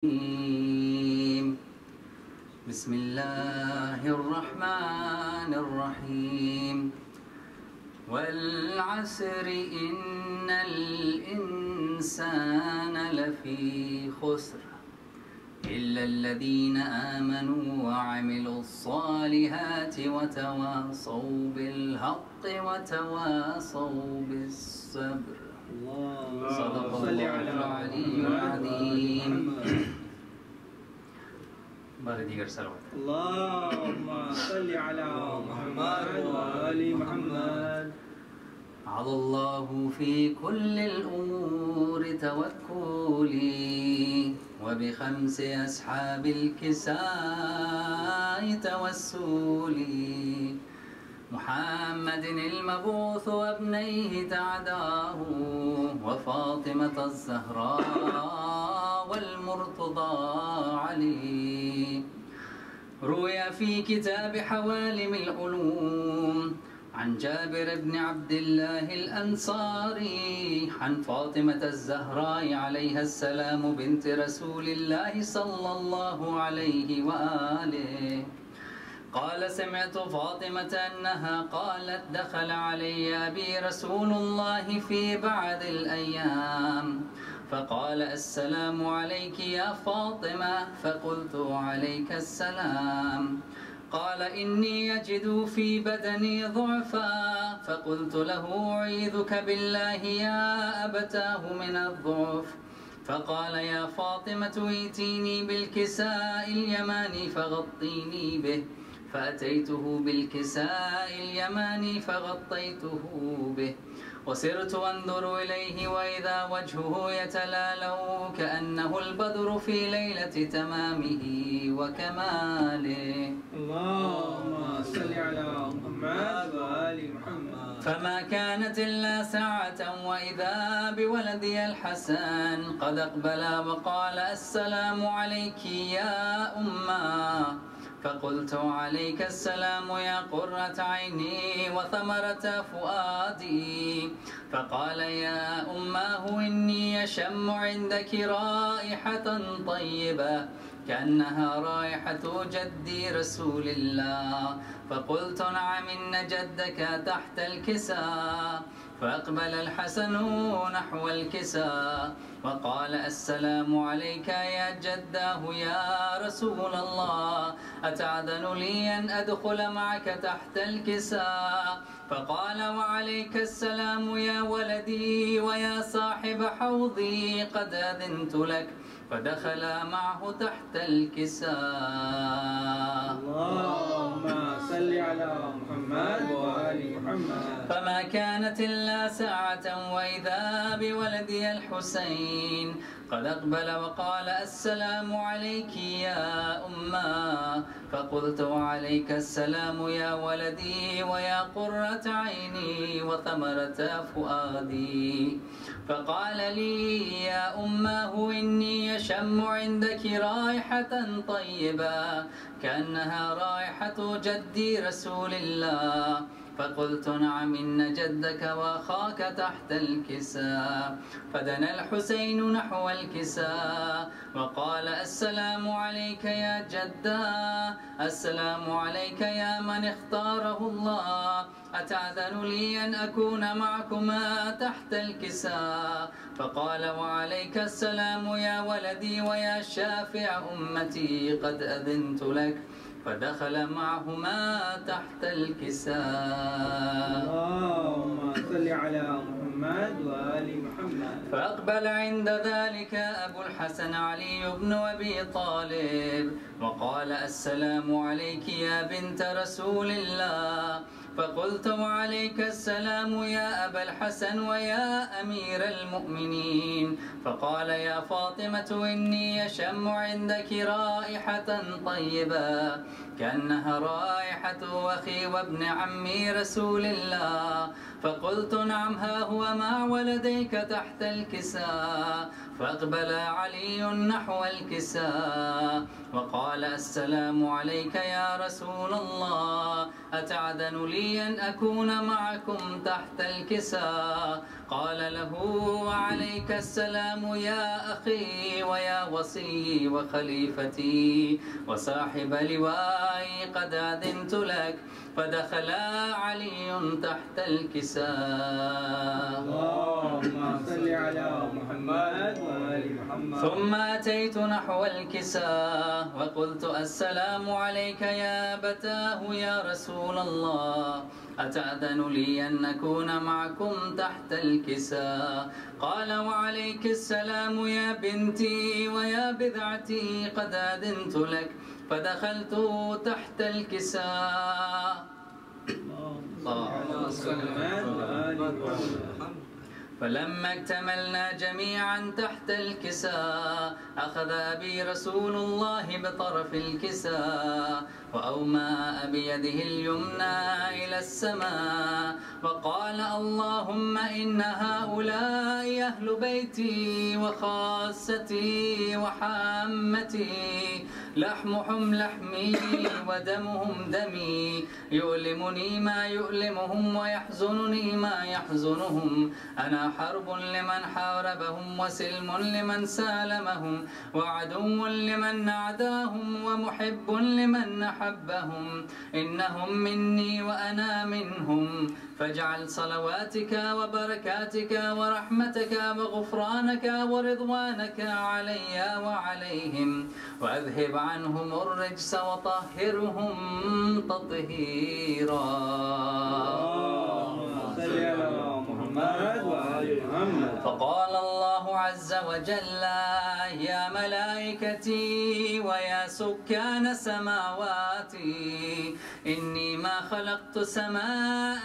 بسم الله الرحمن الرحيم والعصر إن الإنسان لفي خسر إلا الذين آمنوا وعملوا الصالحات وتواصوا بالحق وتواصوا بالصبر. صدق الله العلي العظيم. برديگر صلوات. اللهم صل على محمد وآل محمد. على الله في كل الأمور توكلي وبخمس أصحاب الكساء توسلي محمد المبعوث وابنيه تعداه وفاطمة الزهراء والمرتضى علي. روي في كتاب حوالم العلوم عن جابر بن عبد الله الأنصاري عن فاطمة الزهراء عليها السلام بنت رسول الله صلى الله عليه وآله قال: سمعت فاطمة أنها قالت: دخل علي أبي رسول الله في بعض الأيام فقال: السلام عليك يا فاطمة. فقلت: عليك السلام. قال: إني أجد في بدني ضعفا. فقلت له: أعيذك بالله يا أبتاه من الضعف. فقال: يا فاطمة ائتيني بالكساء اليماني فغطيني به. فأتيته بالكساء اليماني فغطيته به وسرت أنظر إليه وإذا وجهه يتلالو كأنه البدر في ليلة تمامه وكماله. اللهم صل على محمد وآل محمد. فما كانت إلا ساعة وإذا بولدي الحسن قد أقبل وقال: السلام عليك يا أمّا. فقلت: عليك السلام يا قرة عيني وثمرة فؤادي. فقال: يا أماه إني أشم عندك رائحة طيبة كأنها رائحة جدي رسول الله. فقلت: نعم إن جدك تحت الكساء. فأقبل الحسن نحو الكساء وقال: السلام عليك يا جداه يا رسول الله، أتأذن لي أن أدخل معك تحت الكساء؟ فقال: وعليك السلام يا ولدي ويا صاحب حوضي، قد أذنت لك. فدخل معه تحت الكساء. اللهم صل على محمد وآل محمد. فما كانت إلا ساعة وإذا بولدي الحسين قد أقبل وقال: السلام عليك يا أمّا. فقلت: وعليك السلام يا ولدي ويا قرة عيني وثمرة فؤادي. فقال لي: يا أماه إني أشم عندك رائحة طيبة كأنها رائحة جدي رسول الله. فقلت: نعم إن جدك وأخاك تحت الكساء. فدنا الحسين نحو الكساء وقال: السلام عليك يا جدا، السلام عليك يا من اختاره الله، أتأذن لي أن أكون معكما تحت الكساء؟ فقال: وعليك السلام يا ولدي ويا شافع أمتي، قد أذنت لك. فدخل معهما تحت الكساء. اللهم صل على محمد وآل محمد. فأقبل عند ذلك أبو الحسن علي بن أبي طالب وقال: السلام عليك يا بنت رسول الله. فقلت: وعليك السلام يا أبا الحسن ويا أمير المؤمنين. فقال: يا فاطمة إني أشم عندك رائحة طيبة كأنها رائحة أخي وابن عمي رسول الله. فقلت: نعم ها هو مع ولديك تحت الكساء. فأقبل علي نحو الكساء وقال: السلام عليك يا رسول الله، أتأذن لي أن أكون معكم تحت الكساء؟ قال له: وعليك السلام يا أخي ويا وصي وخليفتي وصاحب لوائي، قد أذنت لك. فدخل علي تحت الكساء. اللهم صل على محمد وآل محمد. ثم أتيت نحو الكساء وقلت: السلام عليك يا أبتاه يا رسول الله، أتأذن لي أن نكون معكم تحت الكساء؟ قال: وعليك السلام يا بنتي ويا بذعتي، قد أذنت لك. فدخلت تحت الكساء. فلما اكتملنا جميعا تحت الكساء، أخذ أبي رسول الله بطرف الكساء وأومأ بيده اليمنى إلى السماء وقال: اللهم إن هؤلاء أهل بيتي وخاصتي وحامتي، لحمهم لحمي ودمهم دمي، يؤلمني ما يؤلمهم ويحزنني ما يحزنهم. أنا حرب لمن حاربهم وسلم لمن سالمهم وعدو لمن عاداهم ومحب لمن أحبهم. إنهم مني وأنا منهم، فاجعل صلواتك وبركاتك ورحمتك وغفرانك ورضوانك علي وعليهم، وأذهب عنهم الرجس وطهرهم تطهيرا. فقال الله عز وجل: يا ملائكتي ويا سكان سماواتي، إني ما خلقت سماء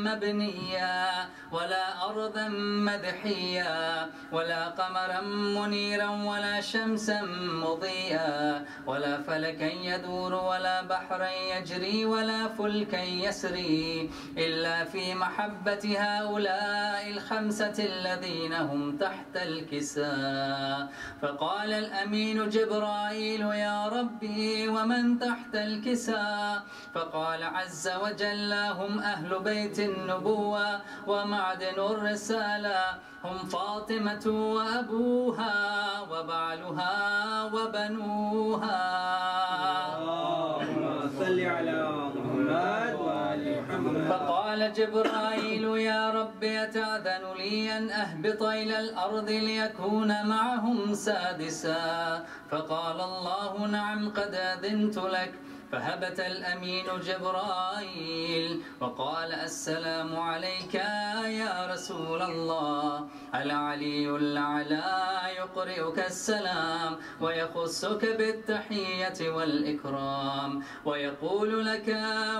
مبنيا ولا أرضا مدحيا ولا قمرا منيرا ولا شمسا مضيئا ولا فلكا يدور ولا بحرا يجري ولا فلكا يسري، إلا في محبة هؤلاء الخمسة الذين هم تحت الكساء. فقال الأمين جبرائيل: يا ربي ومن تحت الكساء؟ فقال عز وجل: هم أهل بيت النبوة ومعدن الرسالة، هم فاطمة وأبوها وبعلها وبنوها. اللهم صل على محمد وآل محمد. فقال جبرائيل: يا رب أتأذن لي أن أهبط إلى الأرض ليكون معهم سادسا؟ فقال الله: نعم، قد أذنت لك. فهبت الأمين جبرائيل وقال: السلام عليك يا رسول الله. العلي الأعلى يقرئك السلام ويخصك بالتحية والإكرام ويقول لك: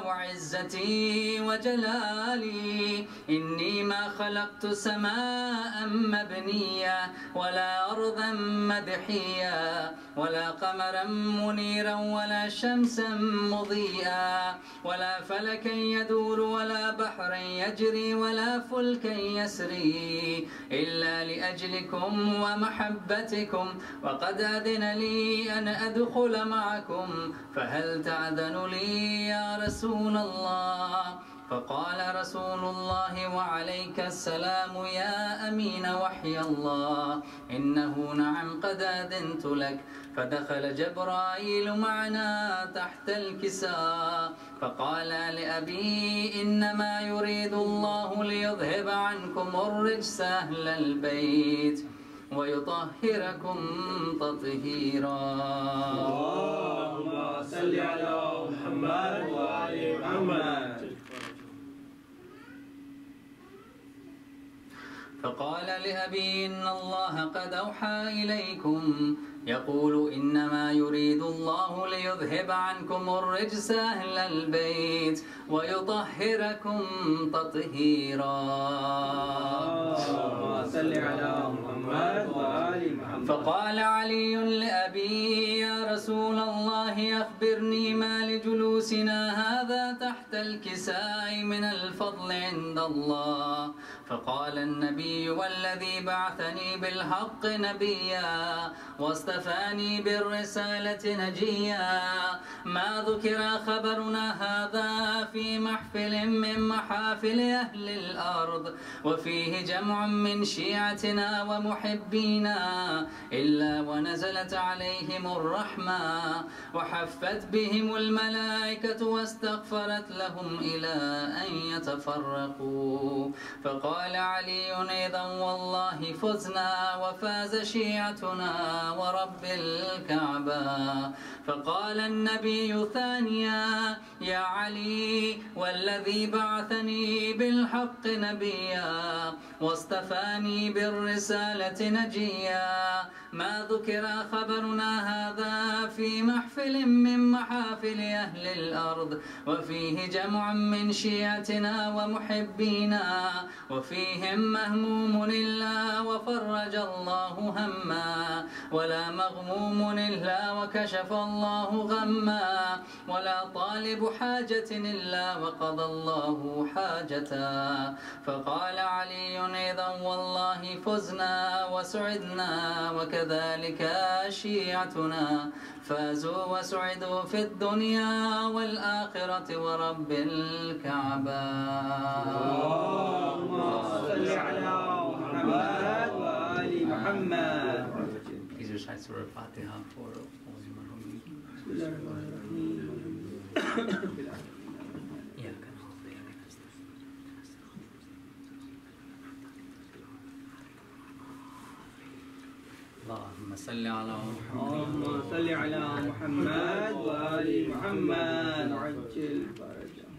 وعزتي وجلالي إني ما خلقت سماء مبنية ولا أرضا مدحية ولا قمرا منيرا ولا شمسا مضيئا ولا فلكا يدور ولا بحرا يجري ولا فلكا يسري، إلا لأجلكم ومحبتكم، وقد أذن لي أن أدخل معكم، فهل تأذن لي يا رسول الله؟ فقال رسول الله: وعليك السلام يا أمين وحي الله، إنه نعم قد أذنت لك. فدخل جبرائيل معنا تحت الكساء فقال لأبي: إنما يريد الله ليذهب عنكم الرجس أهل البيت ويطهركم تطهيرا. اللهم صل على محمد وآل محمد. فقال لأبي: إن الله قد أوحى إليكم يقول: إنما يريد الله ليذهب عنكم الرجس أهل البيت ويطهركم تطهيرا. صل على محمد وآل محمد. فقال علي لأبي: يا رسول الله، أخبرني ما لجلوسنا هذا تحت الكساء من الفضل عند الله. فقال النبي والذي بعثني بالحق نبيا واصطفاني بالرسالة نجيا ما ذكر خبرنا هذا في محفل من محافل أهل الأرض وفيه جمع من شيعتنا ومحبينا إلا ونزلت عليهم الرحمة وحفت بهم الملائكة واستغفرت لهم إلى أن يتفرقوا. فقال علي إذا والله فزنا وفاز شيعتنا ورب الكعبة. فقال النبي ثانيا يا علي والذي بعثني بالحق نبيا واصطفاني بالرسالة نجيا ما ذكر خبرنا هذا في محفل من محافل أهل الأرض وفيه جمع من شيعتنا ومحبينا وفيهم مهموم إلا وفرج الله هما ولا مغموم إلا وكشف الله غما ولا طالب حاجة إلا وقضى الله حاجتا. فقال علي إذا والله فزنا وسعدنا وكذلك شيعتنا فازوا وسعدوا في الدنيا والآخرة ورب الكعبة. اللهم صل على محمد وآل محمد. Please recite Surah Al-Fatiha for all the Muharram. بسم الله الرحمن الرحيم. اللهم صل على اللهم صل على محمد وآل محمد عجل فرجهم.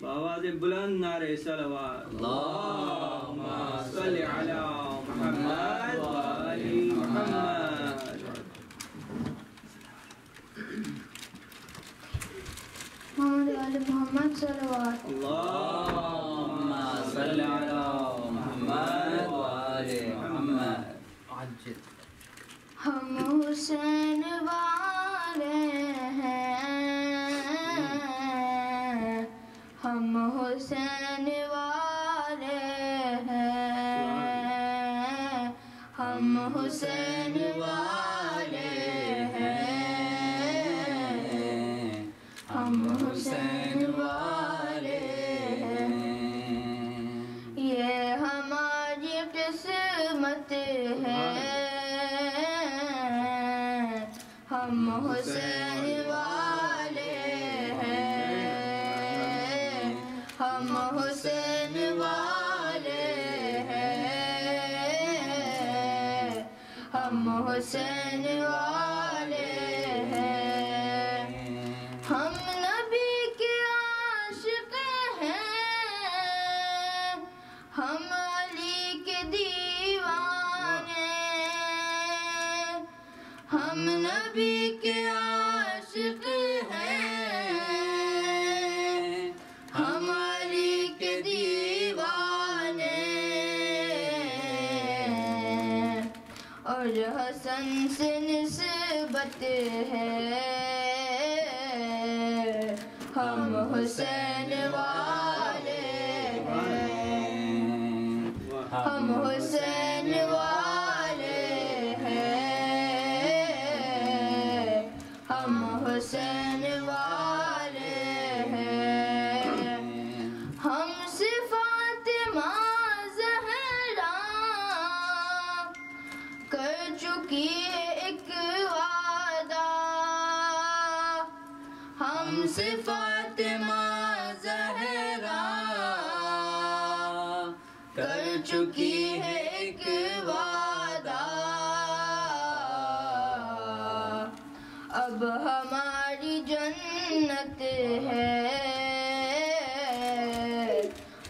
بآواز بلند نعرہ صلوات. اللهم صل على محمد وآل محمد. محمد وآل محمد صلوات. اللهم صل على محمد وآل محمد. ہم حسین والے ہیں ہم حسین والے ہیں ہم حسین والے ہیں ہم حسین والے ہیں. یہ ہماری قسمت ہے ہم حسین والے ہیں ہم حسین والے ہیں ہم حسین والے ہیں. ہم نبی کے عاشق ہیں ہم علی کے دیوانے ہم نبی کے عاشق ہیں ہم علی کے دیوانے اور حسن سے نسبت ہے ہم حسین والے ہیں ہم حسین والے ہیں ہم حسین والے ہیں. ہم سے فاطمہ زہرا کر چکی ہے ایک وعدہ ہم سے فاطمہ زہرا کر چکی ہے ایک وعدہ اب ہماری جنت ہے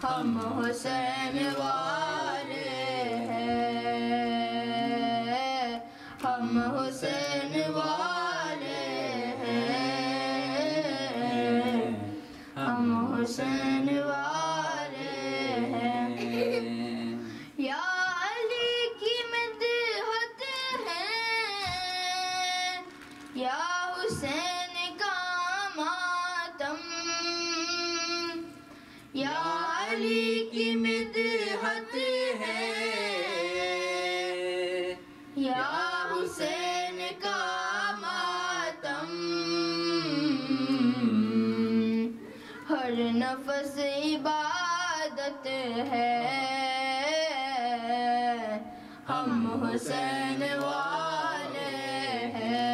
ہم حسین والے ہیں ہم حسین والے ہیں ہم حسین والے ہیں. یا علی کی مدحت ہے یا حسین کا ماتم یا علی کی مدحت ہے، یا حسین کا ماتم، ہر نفس عبادت ہے، ہم حسین والے ہیں،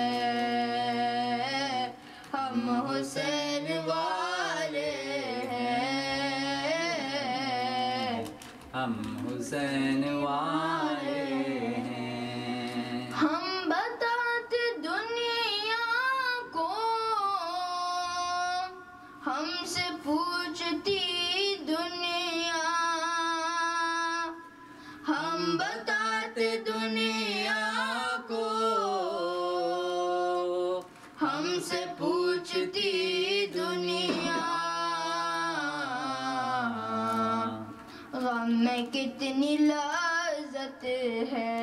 ہم حسین والے ہیں، ہم حسین والے ہیں، ہم بتاتے دنیا کو، ہم سے پوچھتی دنیا، ہم بتاتے دنیا کو، ہم سے پوچھتی دنیا، غم میں کتنی لذت ہے،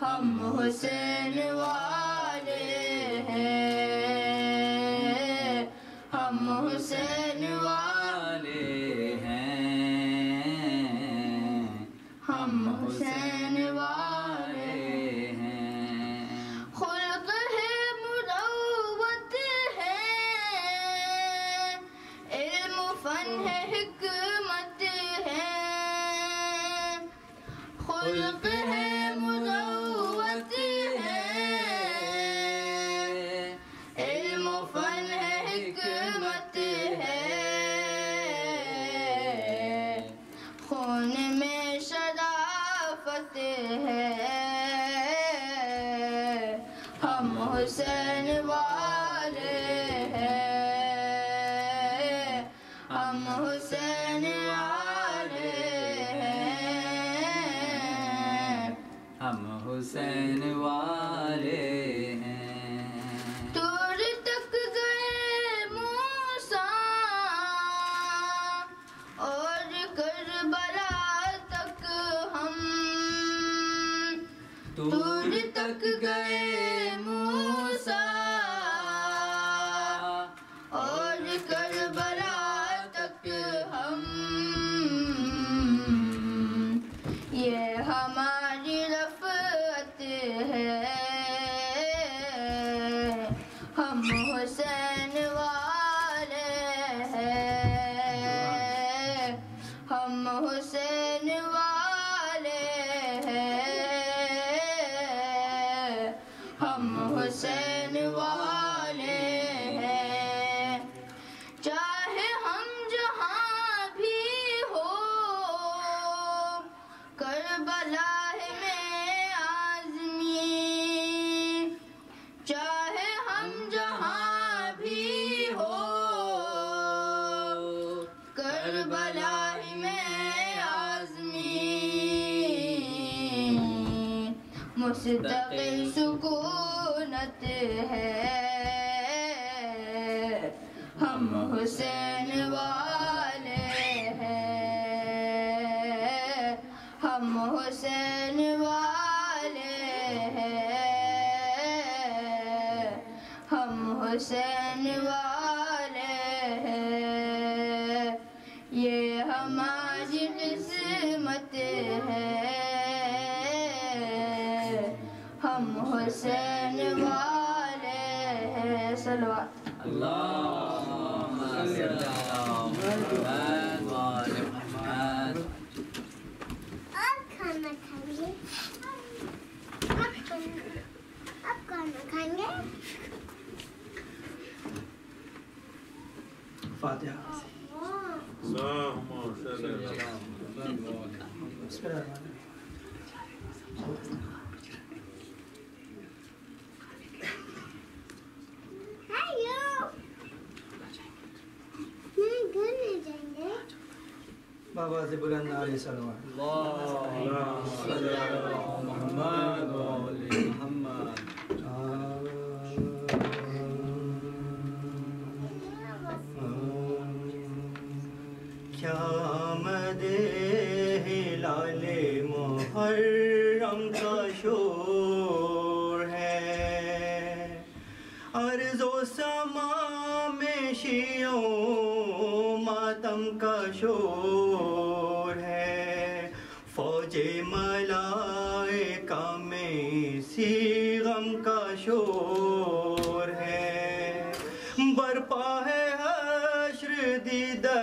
ہم حسین والے ہیں، ہم حسین والے ہیں، ہم حسین والے ہیں، خلق ہے مروت ہے، علم و فن ہے حکمت ہے، خلق ہے مروت ہے، علم و فن ہے حکمت ہے، خون میں شرافت ہے، ہم حسین والے ہیں، ہم حسین والے ہیں، ہم حسین والے ہیں، طور تک گئے موسیٰ اور کربلا تک ہم، طور تک گئے موسیٰ اور کربلا تک ہم، یہ ہماری رفعت ہے، ہم حسین والے ہیں، ہم حسین والے ہیں، ہم حسین والے ہیں، چاہے ہم جہاں بھی ہو، کربلا ہے میں آزمی، چاہے ہم جہاں بھی ہو، کربلا ہے میں آزمی، مستقل سکونت ہے، ہم حسین والے ہیں، ہم حسین والے ہیں، ہم حسین والے ہیں، یہ ہماری قسمت ہے، ہم حسین والے ہیں، صلوات اللہم صلی علی محمد وآل محمد. آپ کھانا کھائیں گے؟ آپ کھانا کھائیں گے؟ فاتحہ. اللهم صل على بسم اللہ الرحمن ہیلو، میں گھر نہیں جائیں گے؟ بابا سے بلند علیہ السلام. اللهم صل على محمد وآل محمد. کیا آمد ہلال محرم کا شور ہے، ارض و سما میں شیعوں شور ہے، فوج ملائکہ میں اسی غم کا شور ہے، برپا ہے حشر دیدۂ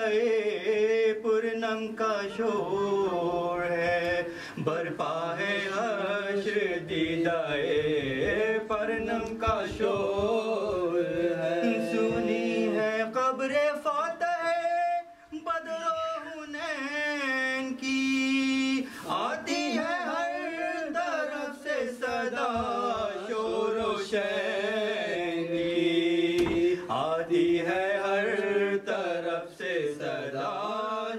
پرنم کا شور ہے، برپا ہے حشر دیدۂ پرنم کا شور ہے، سنی ہے قبر فاتح بدر و حنین کی، آتی ہے ہر طرف سے صدا شور و شین کی، آتی ہے ہر طرف سے صدا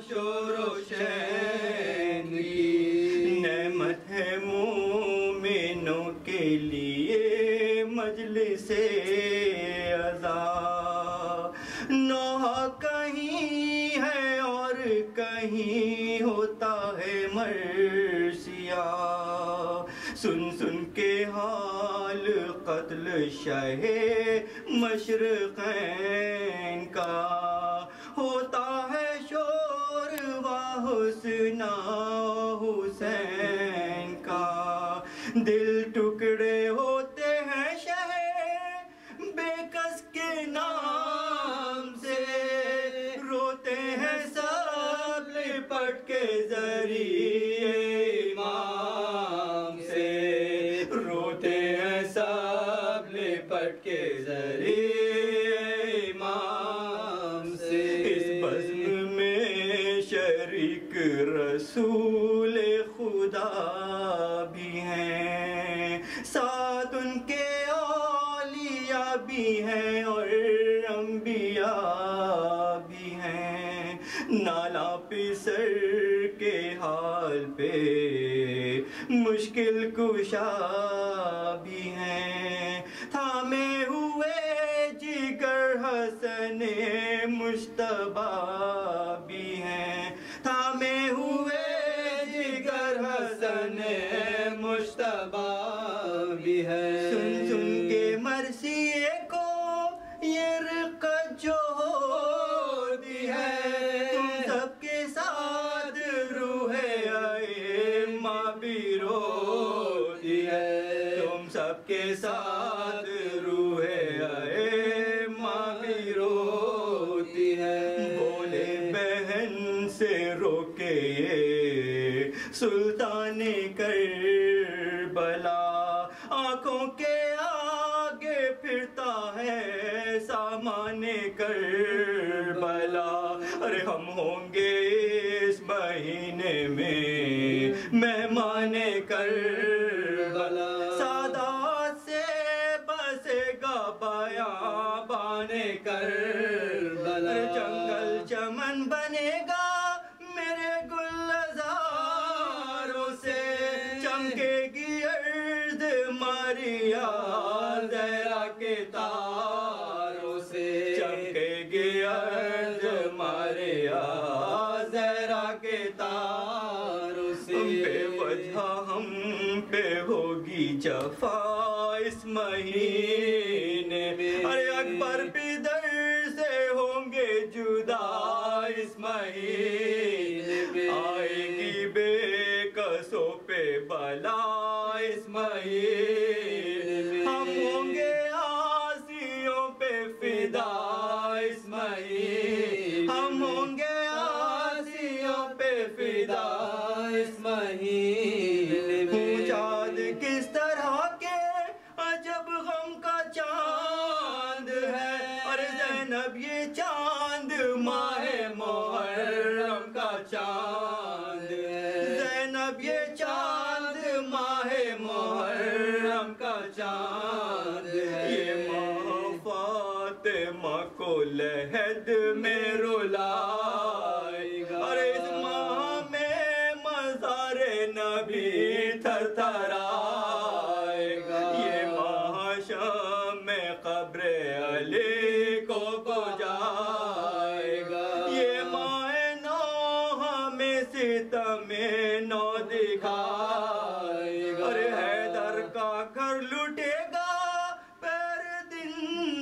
شور و شین کی، نعمت ہے مومنوں کے لیے مجلس عزا، نوحہ کہیں ہے اور کہیں ہوتا ہے مرثیہ، سن سن کے حال قتل شہ مشرقین کا، ہوتا ہے شور و حسنہ حسین کا، دل ٹکڑے ہوتے ہیں شہ بے کس کے نام سے، روتے ہیں سب لپٹ کے ذریعے امام سے، روتے ہیں سب لپٹ کے ذریعے امام سے، اس بزم میں شریک رسول خدا بھی ہیں، ساتھ ان کے اولیاء بھی ہیں اور انبیاء بھی ہیں، نالا پسر کے حال پہ مشکل کشا بھی ہیں، تھامے ہوئے جگر حسن مجتبیٰ بھی ہیں، تھامے ہوئے جگر حسن مجتبیٰ بھی ہے، سن سن کے مرثیے کو یہ رقت جو ہوتی ہے، تم سب کے ساتھ روح ائمہ بھی روتی ہے، تم سب کے ساتھ روح ائمہ بھی روتی ہے، بولے بہن سے روکے یہ سلطان کربلا، آنکھوں کے آگے پھرتا ہے سامان کربلا، ارے ہم ہوں گے اس مہینے میں مہمان کربلا، سادات سے بسے گا بیابان کربلا، جنگل چمن بنے گا میرے گلزاروں سے، چمکے گی ارض ماریا زہرا کے تاروں سے، چمکے گی ارض ماریا زہرا کے تاروں سے، بے وجہ ہم پہ ہوگی جفا اس مہینے میں، ارے اکبر پدر سے ہوں گے جدا اس مہینے میں، آئے گی بے کسوں پہ بلا اس مہینے میں، ہم ہوں گے آسیوں پہ فدا اس مہینے، ہم ہوں گے آسیوں پہ فدا اس مہینے میں، چاند کس طرح کے عجب غم کا چاند ہے، اور زینب یہ چاند ماہ محرم کا چاند ہے، زینب یہ چاند ماہ محرم کا چاند ہے، یہ ماہ فاطمہ کو لحد میں رلائے گا، اور اس ماہ میں مزار نبی تھر تھر آئے گا، یہ ماہ شام میں قبر علی کو جائے گا، یہ ماہ نو ہمیں ستم نو دکھائے گا، اور حیدر کا گھر لٹے گا پیر دن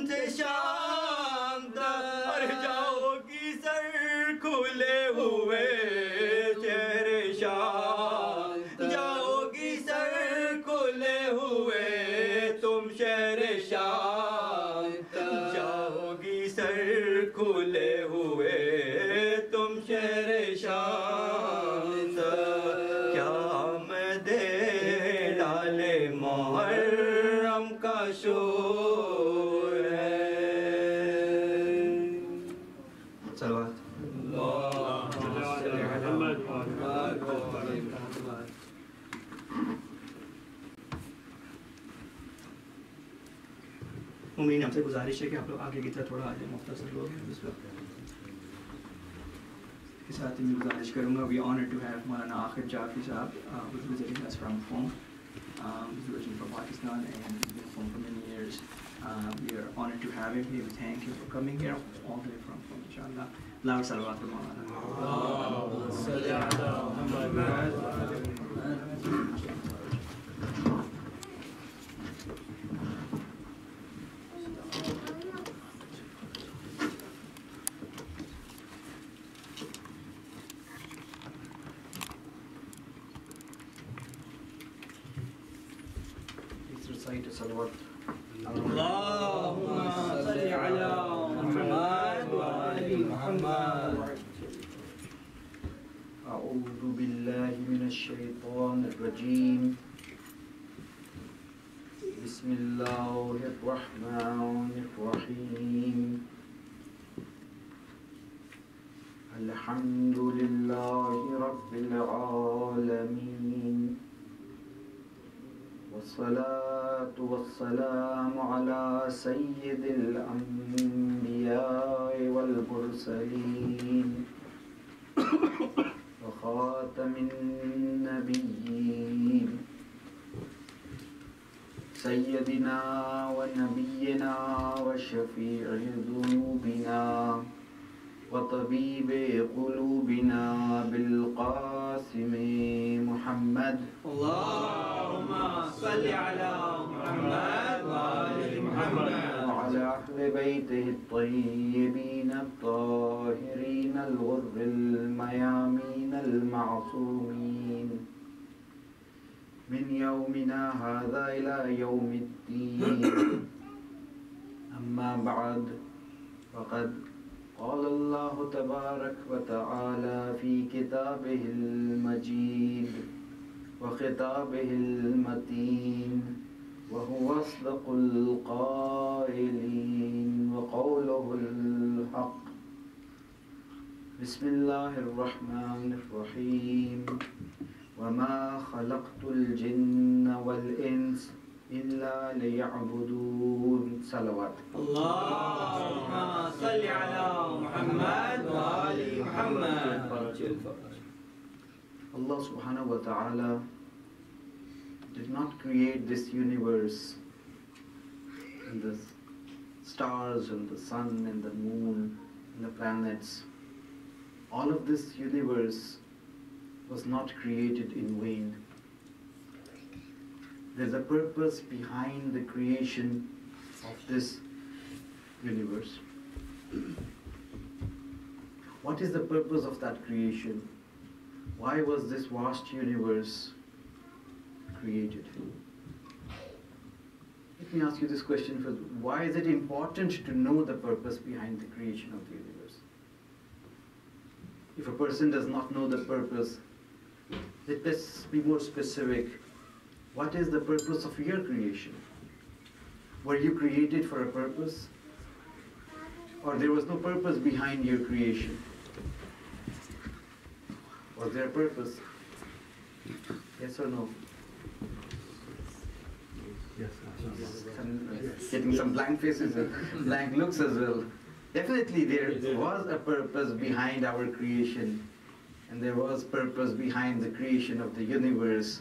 سے شام تک، اور جاؤ گی سر کھلے ہوئے मशहूर है। सलवात उम्मीद हमसे गुजारिश है कि आप लोग आगे की तरफ थोड़ा आ जाए, मुख्तसर लोग हैं इस वक्त। के साथ ही मैं गुजारिश करूँगा, वी ऑनर्ड टू हैव मौलाना आकिब जाफरी साहब visiting us from home. He's originally from Pakistan and he's been home for many years. We are honored to have him here. We thank you for coming here all the way from home, inshallah. Loud salawat for Maulana. Recite a salawat. اللهم صل على محمد وآل محمد. أعوذ بالله من الشيطان الرجيم. بسم الله الرحمن الرحيم. الحمد لله رب العالمين. والصلاة والسلام على سيد الأنبياء والمرسلين وخاتم النبيين سيدنا ونبينا وشفيع ذنوبنا وطبيب قلوبنا بالقاسم محمد. اللهم صل على محمد وآل محمد. وعلى أهل بيته الطيبين الطاهرين الغر الميامين المعصومين من يومنا هذا إلى يوم الدين. أما بعد، فقد قال الله تبارك وتعالى في كتابه المجيد وخطابه المتين وهو أصدق القائلين وقوله الحق. بسم الله الرحمن الرحيم. وما خلقت الجن والإنس إلا ليعبدون. صلوات. اللهم صل على محمد وآل محمد. Allah subhanahu wa ta'ala did not create this universe and the stars and the sun and the moon and the planets. All of this universe was not created in vain. There's a purpose behind the creation of this universe. What is the purpose of that creation? Why was this vast universe created? Let me ask you this question first. Why is it important to know the purpose behind the creation of the universe? If a person does not know the purpose, let's be more specific. What is the purpose of your creation? Were you created for a purpose? Or there was no purpose behind your creation? Was there a purpose? Yes or no? Yes. Getting some blank faces and blank looks as well. Definitely there was a purpose behind our creation, and there was purpose behind the creation of the universe.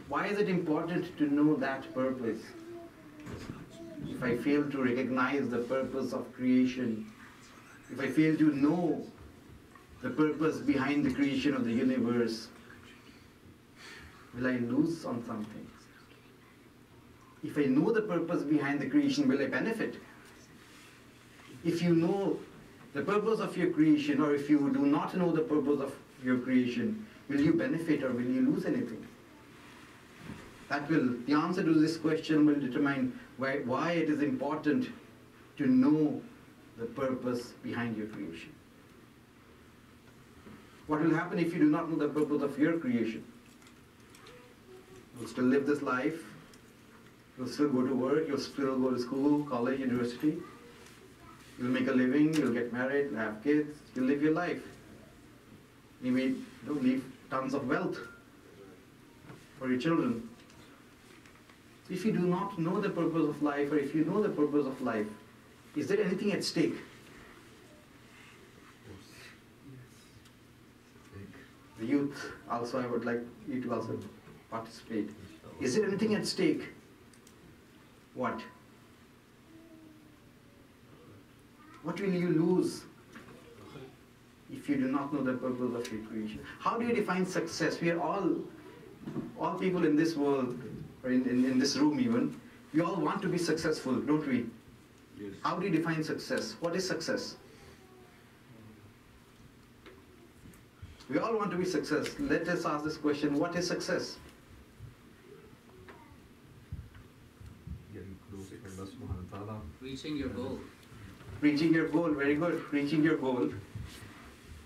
Why is it important to know that purpose? If I fail to recognize the purpose of creation, if I fail to know the purpose behind the creation of the universe, will I lose on something? If I know the purpose behind the creation, will I benefit? If you know the purpose of your creation, or if you do not know the purpose of your creation, will you benefit or will you lose anything? The answer to this question will determine why it is important to know the purpose behind your creation. What will happen if you do not know the purpose of your creation? You'll still live this life, You'll still go to work, you'll still go to school, college, university. You'll make a living, you'll get married, you'll have kids, you'll live your life. You may leave tons of wealth for your children. So if you do not know the purpose of life, or if you know the purpose of life, is there anything at stake? The youth, also I would like you to also participate. Is there anything at stake? What? What will you lose if you do not know the purpose of your creation? How do you define success? We are all people in this world, or in this room even, we all want to be successful, don't we? Yes. How do you define success? What is success? We all want to be success. Let us ask this question, what is success? Getting close to Allah subhanahu wa ta'ala. Reaching your goal. Reaching your goal, very good. Reaching your goal.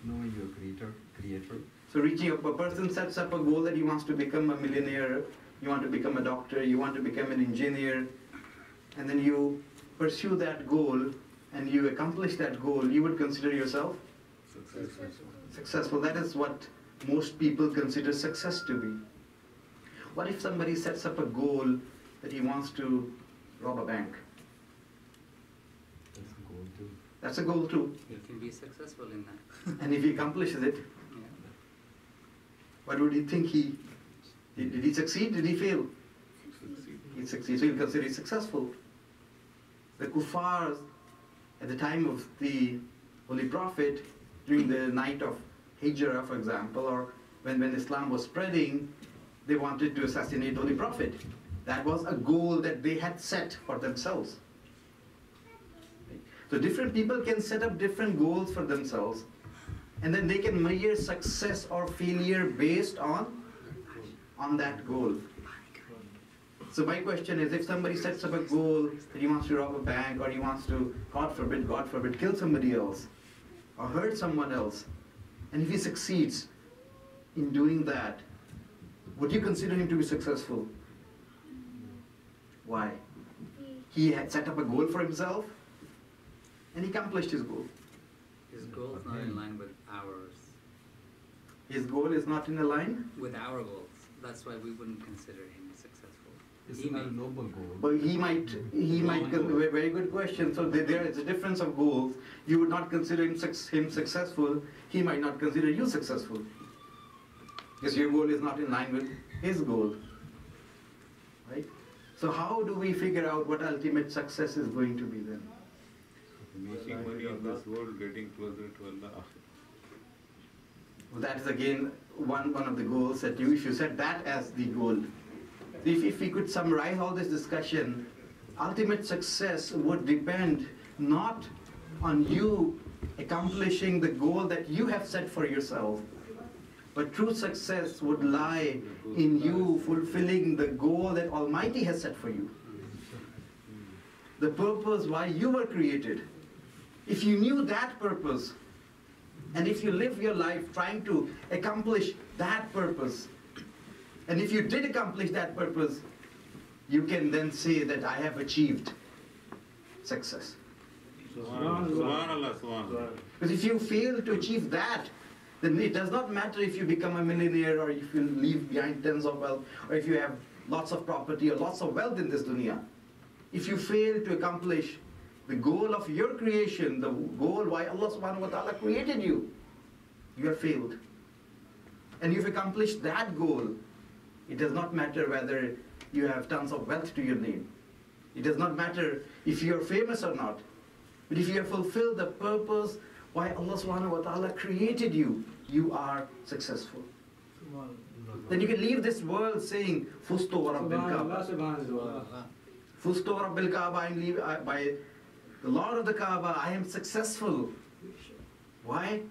Knowing your creator. So a person sets up a goal that he wants to become a millionaire, you want to become a doctor, you want to become an engineer, and then you pursue that goal and you accomplish that goal, you would consider yourself successful. That is what most people consider success to be. What if somebody sets up a goal that he wants to rob a bank? That's a goal too. That's a goal too. You can be successful in that. And if he accomplishes it, Yeah. what would he think did he succeed? Did he fail? He succeeded, so he'll consider it successful. The kuffars at the time of the Holy Prophet, during the night of Hijrah, for example, or when Islam was spreading, they wanted to assassinate the Holy Prophet. That was a goal that they had set for themselves. So different people can set up different goals for themselves, and then they can measure success or failure based on that goal. So my question is, if somebody sets up a goal that he wants to rob a bank, or he wants to, God forbid, kill somebody else, or hurt someone else, and if he succeeds in doing that, would you consider him to be successful? Why? He had set up a goal for himself, and he accomplished his goal. His goal is not in line with ours. His goal is not in line, With our goals. That's why we wouldn't consider him successful. It's He not a may- noble goal. but he might, very good question. So there is a difference of goals. You would not consider him successful, he might not consider you successful. Because your goal is not in line with his goal. Right? So how do we figure out what ultimate success is going to be then? Making money in this world, getting closer to Allah. Well, that is again one of the goals that if you set that as the goal. If we could summarize all this discussion, ultimate success would depend not on you accomplishing the goal that you have set for yourself, but true success would lie in you fulfilling the goal that Almighty has set for you. The purpose why you were created. If you knew that purpose, and if you live your life trying to accomplish that purpose, and if you did accomplish that purpose, you can then say that I have achieved success. Subhanallah, subhanallah. Because if you fail to achieve that, then it does not matter if you become a millionaire, or if you leave behind tons of wealth, or if you have lots of property or lots of wealth in this dunya. If you fail to accomplish the goal of your creation, the goal why Allah subhanahu wa ta'ala created you, you have failed. And you've accomplished that goal. It does not matter whether you have tons of wealth to your name. It does not matter if you're famous or not. But if you have fulfilled the purpose why Allah subhanahu wa ta'ala created you, you are successful. Then you can leave this world saying, Fusto wa Rabbil Kaaba. Fusto wa Rabbil Kaaba, and leave by the Lord of the Kaaba, I am successful. Why?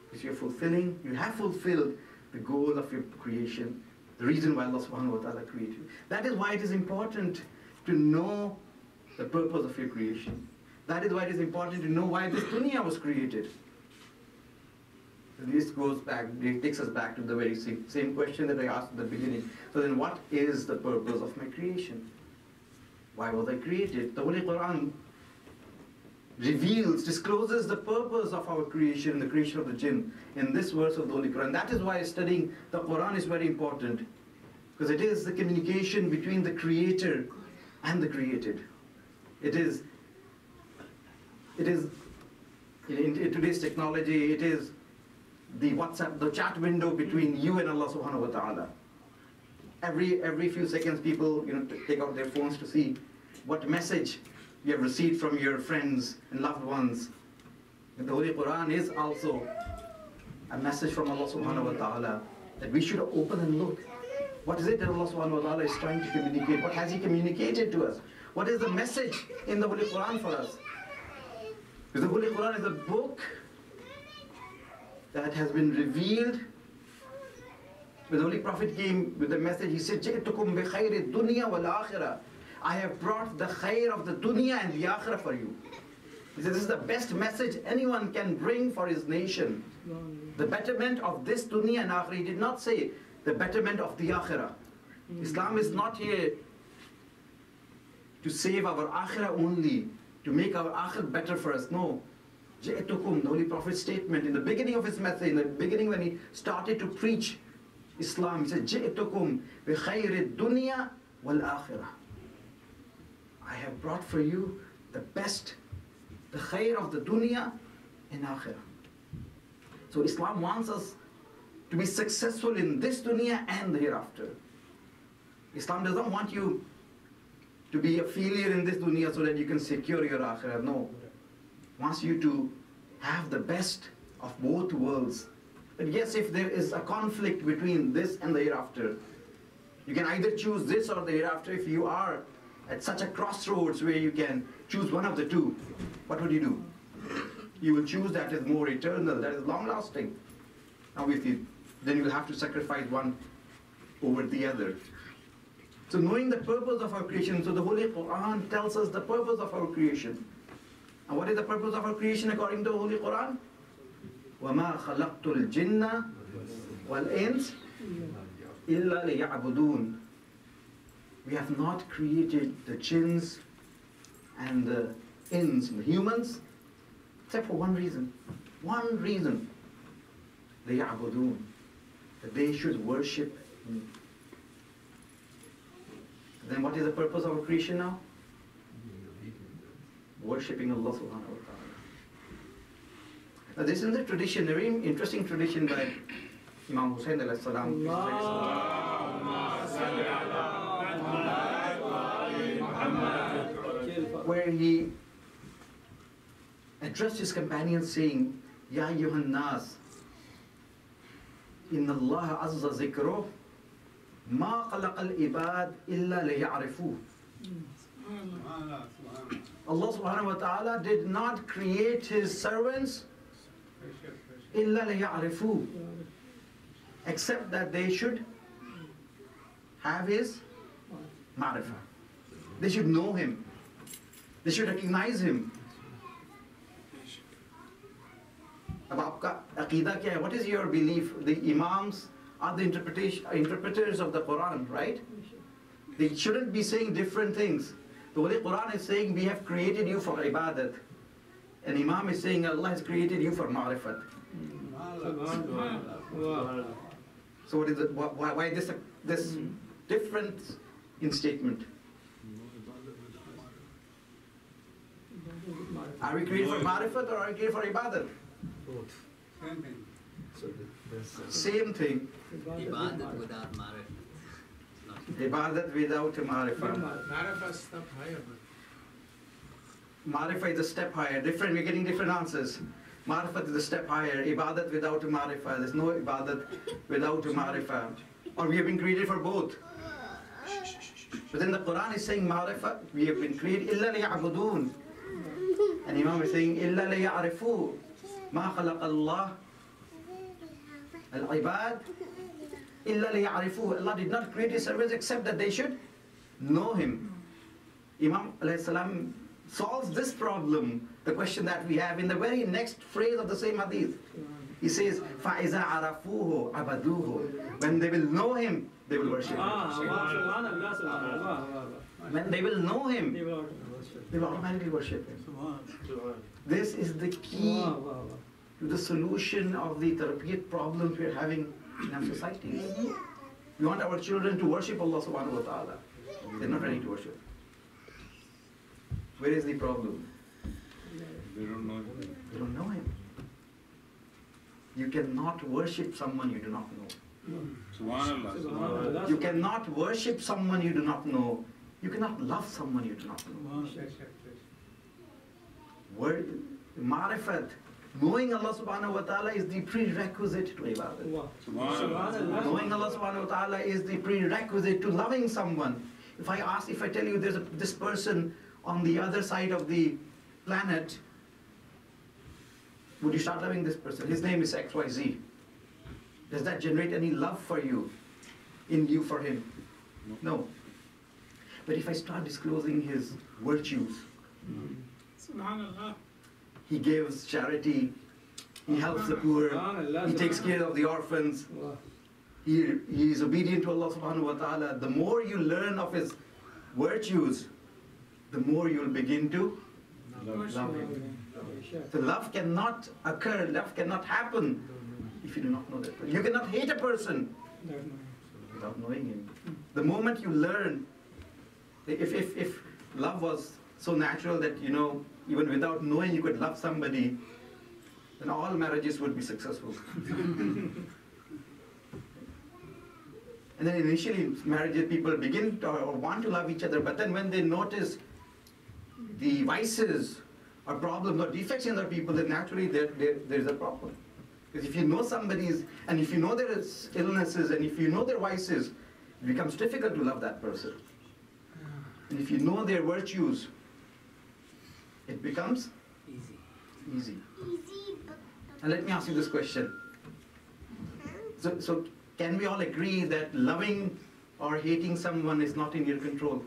Because you have fulfilled the goal of your creation, the reason why Allah subhanahu wa ta'ala created you. That is why it is important to know the purpose of your creation. That is why it is important to know why this dunya was created. This goes back, it takes us back to the very same question that I asked at the beginning. So then what is the purpose of my creation? Why was I created? The Holy Quran reveals, discloses the purpose of our creation, the creation of the jinn, in this verse of the Holy Quran. That is why studying the Quran is very important, because it is the communication between the creator and the created. It is in today's technology, it is the WhatsApp, the chat window between you and Allah subhanahu wa ta'ala. Every few seconds people take out their phones to see what message you have received from your friends and loved ones. And the Holy Quran is also a message from Allah subhanahu wa ta'ala that we should open and look. What is it that Allah subhanahu wa ta'ala is trying to communicate? What has He communicated to us? What is the message in the Holy Quran for us? Because the Holy Quran is a book that has been revealed. When the Holy Prophet came with the message, he said, "Ji'tukum bi khayri dunya wal akhirah." I have brought the khair of the dunya and the akhirah for you. He said, this is the best message anyone can bring for his nation. The betterment of this dunya and akhirah. He did not say the betterment of the akhirah. Islam is not here to save our akhirah only, to make our akhirah better for us. No. Ji'tukum, the Holy Prophet's statement in the beginning of his message, in the beginning when he started to preach Islam, he said, "Ji'tukum bi khayri dunya wal akhirah." I have brought for you the best, the khair of the dunya and akhirah. So Islam wants us to be successful in this dunya and the hereafter. Islam doesn't want you to be a failure in this dunya so that you can secure your akhirah. No. It wants you to have the best of both worlds. But yes, if there is a conflict between this and the hereafter, you can either choose this or the hereafter. If you are at such a crossroads where you can choose one of the two, what would you do? You will choose that is more eternal, that is long-lasting. Now, then you will have to sacrifice one over the other. So knowing the purpose of our creation, so the Holy Quran tells us the purpose of our creation. And what is the purpose of our creation according to the Holy Quran? وَمَا خَلَقْتُ الْجِنَّ وَالْإِنسِ إِلَّا لِيَعْبُدُونَ. We have not created the jinns and the ins, the humans, except for one reason. One reason. لِيَعْبُدُونَ. That they should worship me. Then what is the purpose of our creation now? Worshipping Allah subhanahu wa ta'ala. Now this is the tradition, a very interesting tradition by Imam Hussain alayhi salam. Where he addressed his companions saying, Ya ayyuhan nas, inna Allah azza zikruh, ma khalaqa al-ibad illa liya'rifuh. Allah subhanahu wa ta'ala did not create his servants illa liya'rifuh, except that they should have his ma'rifah. They should know him. They should recognize him. Ab aapka aqeedah kya hai? What is your belief? The imams are the interpreters of the Quran, right? They shouldn't be saying different things. The Holy Quran is saying we have created you for ibadat. And Imam is saying Allah has created you for ma'rifat. So what is it? Why this difference in statement? Are we created for ma'rifat or are we created for ibadat? Both. Same thing. So there's Same thing. Ibadat without marif. Ibadat without ma'rifah. Ma'rifah is step higher, but Ma'rifah is a step higher. Different. We're getting different answers. Ma'rifat is a step higher. Ibadat without ma'rifah. There's no ibadat without ma'rifah. Or we have been created for both. But then the Quran is saying ma'rifah. We have been created illa liya'budun. And Imam is saying illa liya'rifu. Ma khalaqa Allah al-ibad illa liya'rifu. Allah did not create his servants except that they should know him. Imam alayhi salam solves this problem, the question that we have, in the very next phrase of the same hadith. He says, فَإِذَا عَرَفُوهُ عَبَدُوهُ. When they will know him, they will worship him. When they will know him, they will automatically worship him. This is the key to the solution of the tarbiyat problems we are having in our society. We want our children to worship Allah subhanahu wa ta'ala. They're not ready to worship. Where is the problem? They don't know him. They don't know him. You cannot worship someone you do not know. Subhanallah. Subhanallah. You cannot worship someone you do not know. You cannot love someone you do not know. Word, marifat, knowing Allah subhanahu wa ta'ala is the prerequisite to ibadah. Subhanallah. Knowing Allah subhanahu wa ta'ala is the prerequisite to loving someone. If I tell you there's this person on the other side of the planet, would you start loving this person? His name is XYZ. Does that generate any love for you, in you for him? No. But if I start disclosing his virtues, he gives charity, he helps the poor, he takes care of the orphans, he is obedient to Allah subhanahu wa ta'ala. The more you learn of his virtues, the more you'll begin to love him. So love cannot occur, love cannot happen if you do not know that person. You cannot hate a person without knowing him. The moment you learn, if love was so natural that, even without knowing you could love somebody, then all marriages would be successful. And then initially, marriages, people begin to, or want to love each other, but then when they notice the vices or problems or defects in other people, then naturally there is a problem. Because if you know somebody's, and if you know their illnesses, and if you know their vices, it becomes difficult to love that person. And if you know their virtues, it becomes easy. And let me ask you this question. So can we all agree that loving or hating someone is not in your control?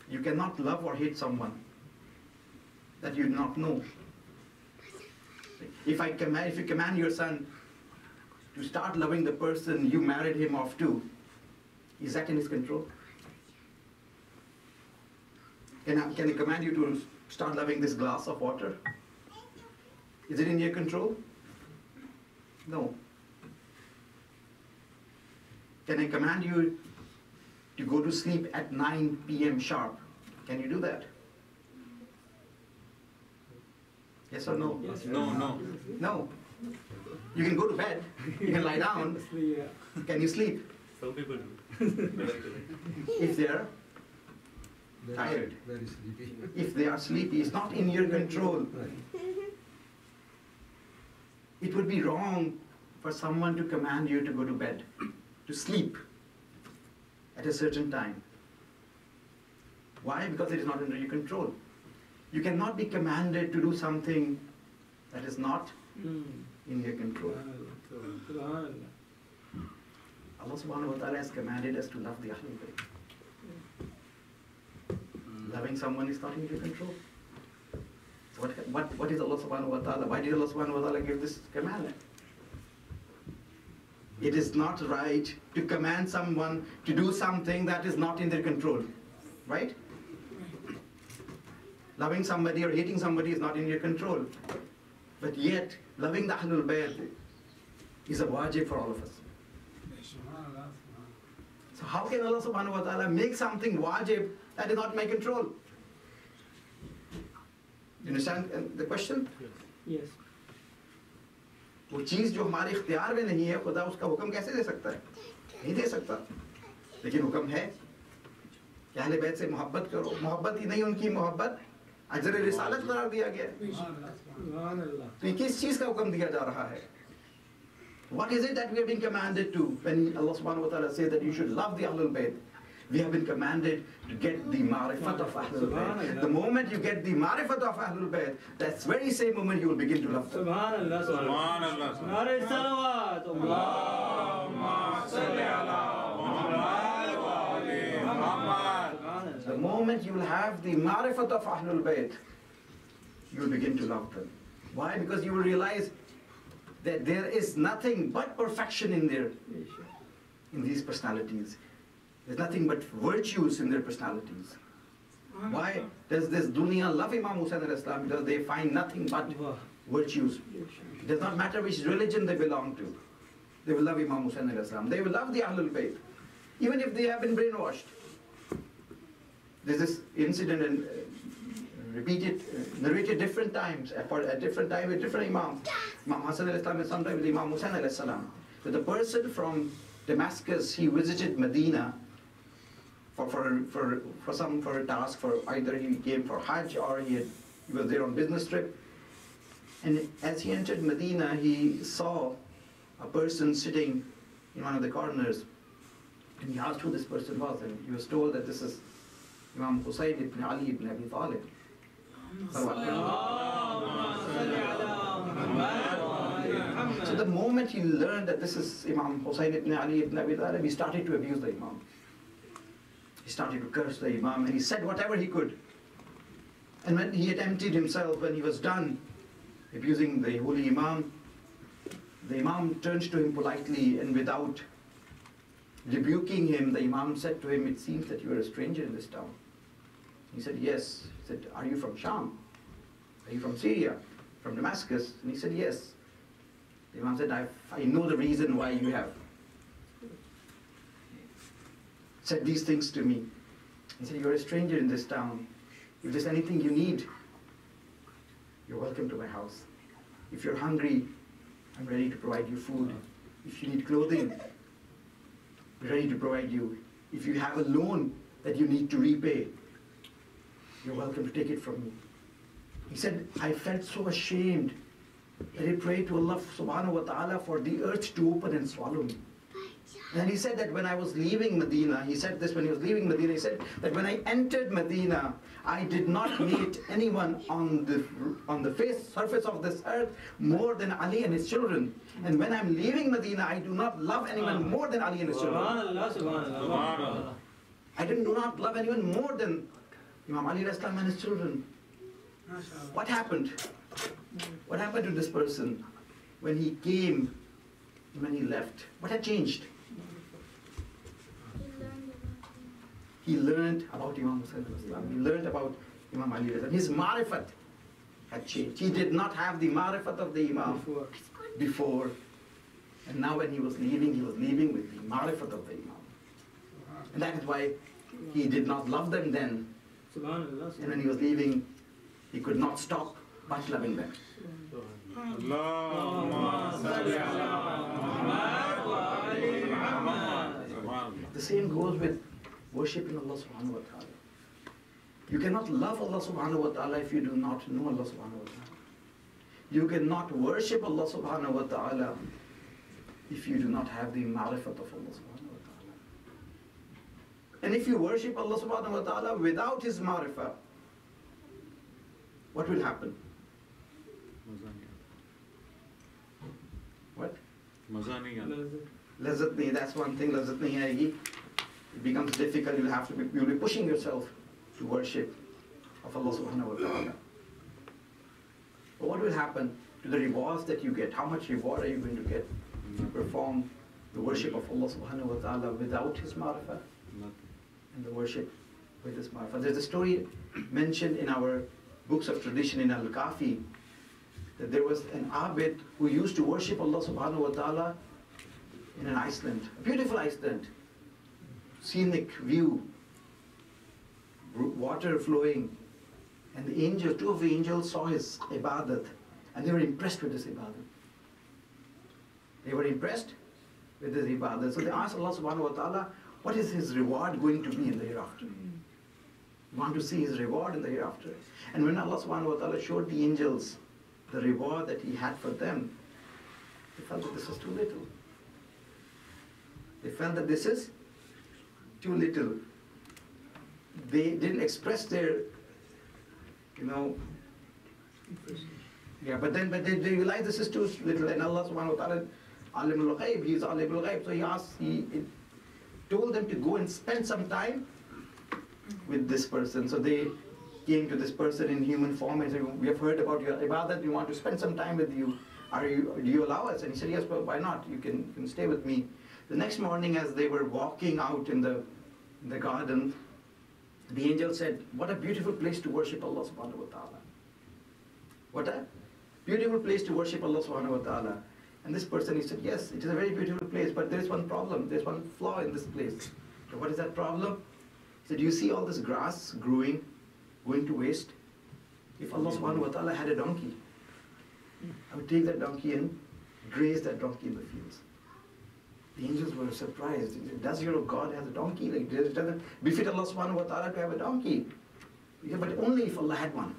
You cannot love or hate someone that you do not know. If you command your son to start loving the person you married him off to, is that in his control? Can I command you to start loving this glass of water? Is it in your control? No. Can I command you to go to sleep at 9 p.m. sharp? Can you do that? Yes or no? Yes. No. No. You can go to bed, you can lie down. Can you sleep? Some people do. If they're tired, Very sleepy. if they are sleepy, it's not in your control. It would be wrong for someone to command you to go to bed, to sleep at a certain time. Why? Because it is not under your control. You cannot be commanded to do something that is not in your control. Allah subhanahu wa ta'ala has commanded us to love the Ahlul Bayt. Loving someone is not in your control. So what is Allah subhanahu wa ta'ala? Why did Allah subhanahu wa ta'ala give this command? It is not right to command someone to do something that is not in their control. Right? Loving somebody or hating somebody is not in your control. But yet, loving the Ahlul Bayt is a wajib for all of us. So how can Allah subhanahu wa ta'ala make something wajib that is not in my control? You understand the question? Yes. वो चीज़ जो हमारे इख्तियार में नहीं है, खुदा उसका हुक्म कैसे दे सकता है? नहीं दे सकता. लेकिन हुक्म है कि अहले बैत से मोहब्बत करो. मोहब्बत ही नहीं, उनकी मोहब्बत अजर रिसालत करार दिया गया है. तो ये किस चीज़ का हुक्म दिया जा रहा है? What is it that we have been commanded to when Allah subhanahu wa ta'ala says that you should love the Ahlul Bayt? We have been commanded to get the marifat of Ahlul Bayt. The moment you get the marifat of Ahlul Bayt, that's very same moment you will begin to love them. Subhanallah. Subhanallah. Nare salawat. Allahumma salli ala Muhammad wa ali Muhammad. The moment you will have the marifat of Ahlul Bayt, you will begin to love them. Why? Because you will realize that there is nothing but perfection in these personalities. There's nothing but virtues in their personalities. Why does this dunya love Imam Hussain al-Islam? Because they find nothing but virtues. It does not matter which religion they belong to. They will love Imam Hussain al-Islam. They will love the Ahlul Bayt, even if they have been brainwashed. There's this incident and repeated, narrated different times, at different times with different imams. Imam Hassan al-Islam and sometimes with Imam Hussain al-Islam. So the person from Damascus, he visited Medina for a task, for either he came for Hajj or he was there on business trip. And as he entered Medina, he saw a person sitting in one of the corners. And he asked who this person was, and he was told that this is Imam Hussain ibn Ali ibn Abi Talib. So the moment he learned that this is Imam Hussain ibn Ali ibn Abi Talib, he started to abuse the Imam. He started to curse the Imam, and he said whatever he could. And when he had emptied himself, when he was done abusing the holy Imam, the Imam turned to him politely, and without rebuking him, the Imam said to him, "It seems that you are a stranger in this town." He said, "Yes." He said, "Are you from Sham? Are you from Syria? From Damascus?" And he said, "Yes." The Imam said, I know the reason why you have said these things to me." He said, "You're a stranger in this town. If there's anything you need, you're welcome to my house. If you're hungry, I'm ready to provide you food. If you need clothing, I'm ready to provide you. If you have a loan that you need to repay, you're welcome to take it from me." He said, "I felt so ashamed that I prayed to Allah subhanahu wa ta'ala for the earth to open and swallow me." And he said that when I was leaving Medina, he said this when he was leaving Medina, he said that when I entered Medina, I did not meet anyone on the surface of this earth more than Ali and his children. And when I'm leaving Medina, I do not love anyone more than Ali and his children. I do not love anyone more than Imam Ali al-Islam and his children. What happened? What happened to this person when he came, when he left? What had changed? He learned about Imam Hussain al-Islam. He learned about Imam Ali al-Islam. His marifat had changed. He did not have the marifat of the Imam before. And now when he was leaving with the marifat of the Imam. And that is why he did not love them then. And when he was leaving, he could not stop but loving them. The same goes with worshipping Allah subhanahu wa ta'ala. You cannot love Allah subhanahu wa ta'ala if you do not know Allah subhanahu wa ta'ala. You cannot worship Allah subhanahu wa ta'ala if you do not have the ma'rifat of Allah subhanahu wa ta'ala. And if you worship Allah subhanahu wa ta'ala without His ma'rifah, what will happen? What? Lazzat nahi, that's one thing, lazzat nahi aayegi. It becomes difficult, you'll be pushing yourself to worship of Allah subhanahu wa ta'ala. But what will happen to the rewards that you get? How much reward are you going to get to perform the worship of Allah subhanahu wa ta'ala without His ma'rifah? And the worship with His ma'rifah. There's a story mentioned in our books of tradition in Al-Kafi that there was an Abid who used to worship Allah subhanahu wa ta'ala in an Iceland, a beautiful Iceland, scenic view, water flowing, and the angel, two of the angels saw his ibadat, and they were impressed with his ibadat. They were impressed with his ibadat. So they asked Allah subhanahu wa ta'ala, what is his reward going to be in the hereafter? We want to see his reward in the hereafter. And when Allah subhanahu wa ta'ala showed the angels the reward that he had for them, they felt that this was too little. They felt that this is too little. They didn't express their, but they realized this is too little. And Allah subhanahu wa ta'ala, Alimul Ghaib, He is Alimul Ghaib. So He told them to go and spend some time with this person. So they came to this person in human form and said, we have heard about your ibadat, we want to spend some time with you. Do you allow us? And he said, yes, well, why not? You can stay with me. The next morning as they were walking out in the garden, the angel said, what a beautiful place to worship Allah subhanahu wa ta'ala. What a beautiful place to worship Allah subhanahu wa ta'ala. And this person, he said, yes, it is a very beautiful place, but there is one problem, there's one flaw in this place. So what is that problem? He said, do you see all this grass growing, going to waste? If Allah subhanahu wa ta'ala had a donkey, I would take that donkey and graze that donkey in the fields. The angels were surprised. Does your God have a donkey? Like, does it befit Allah subhanahu wa ta'ala to have a donkey? Yeah, but only if Allah had one.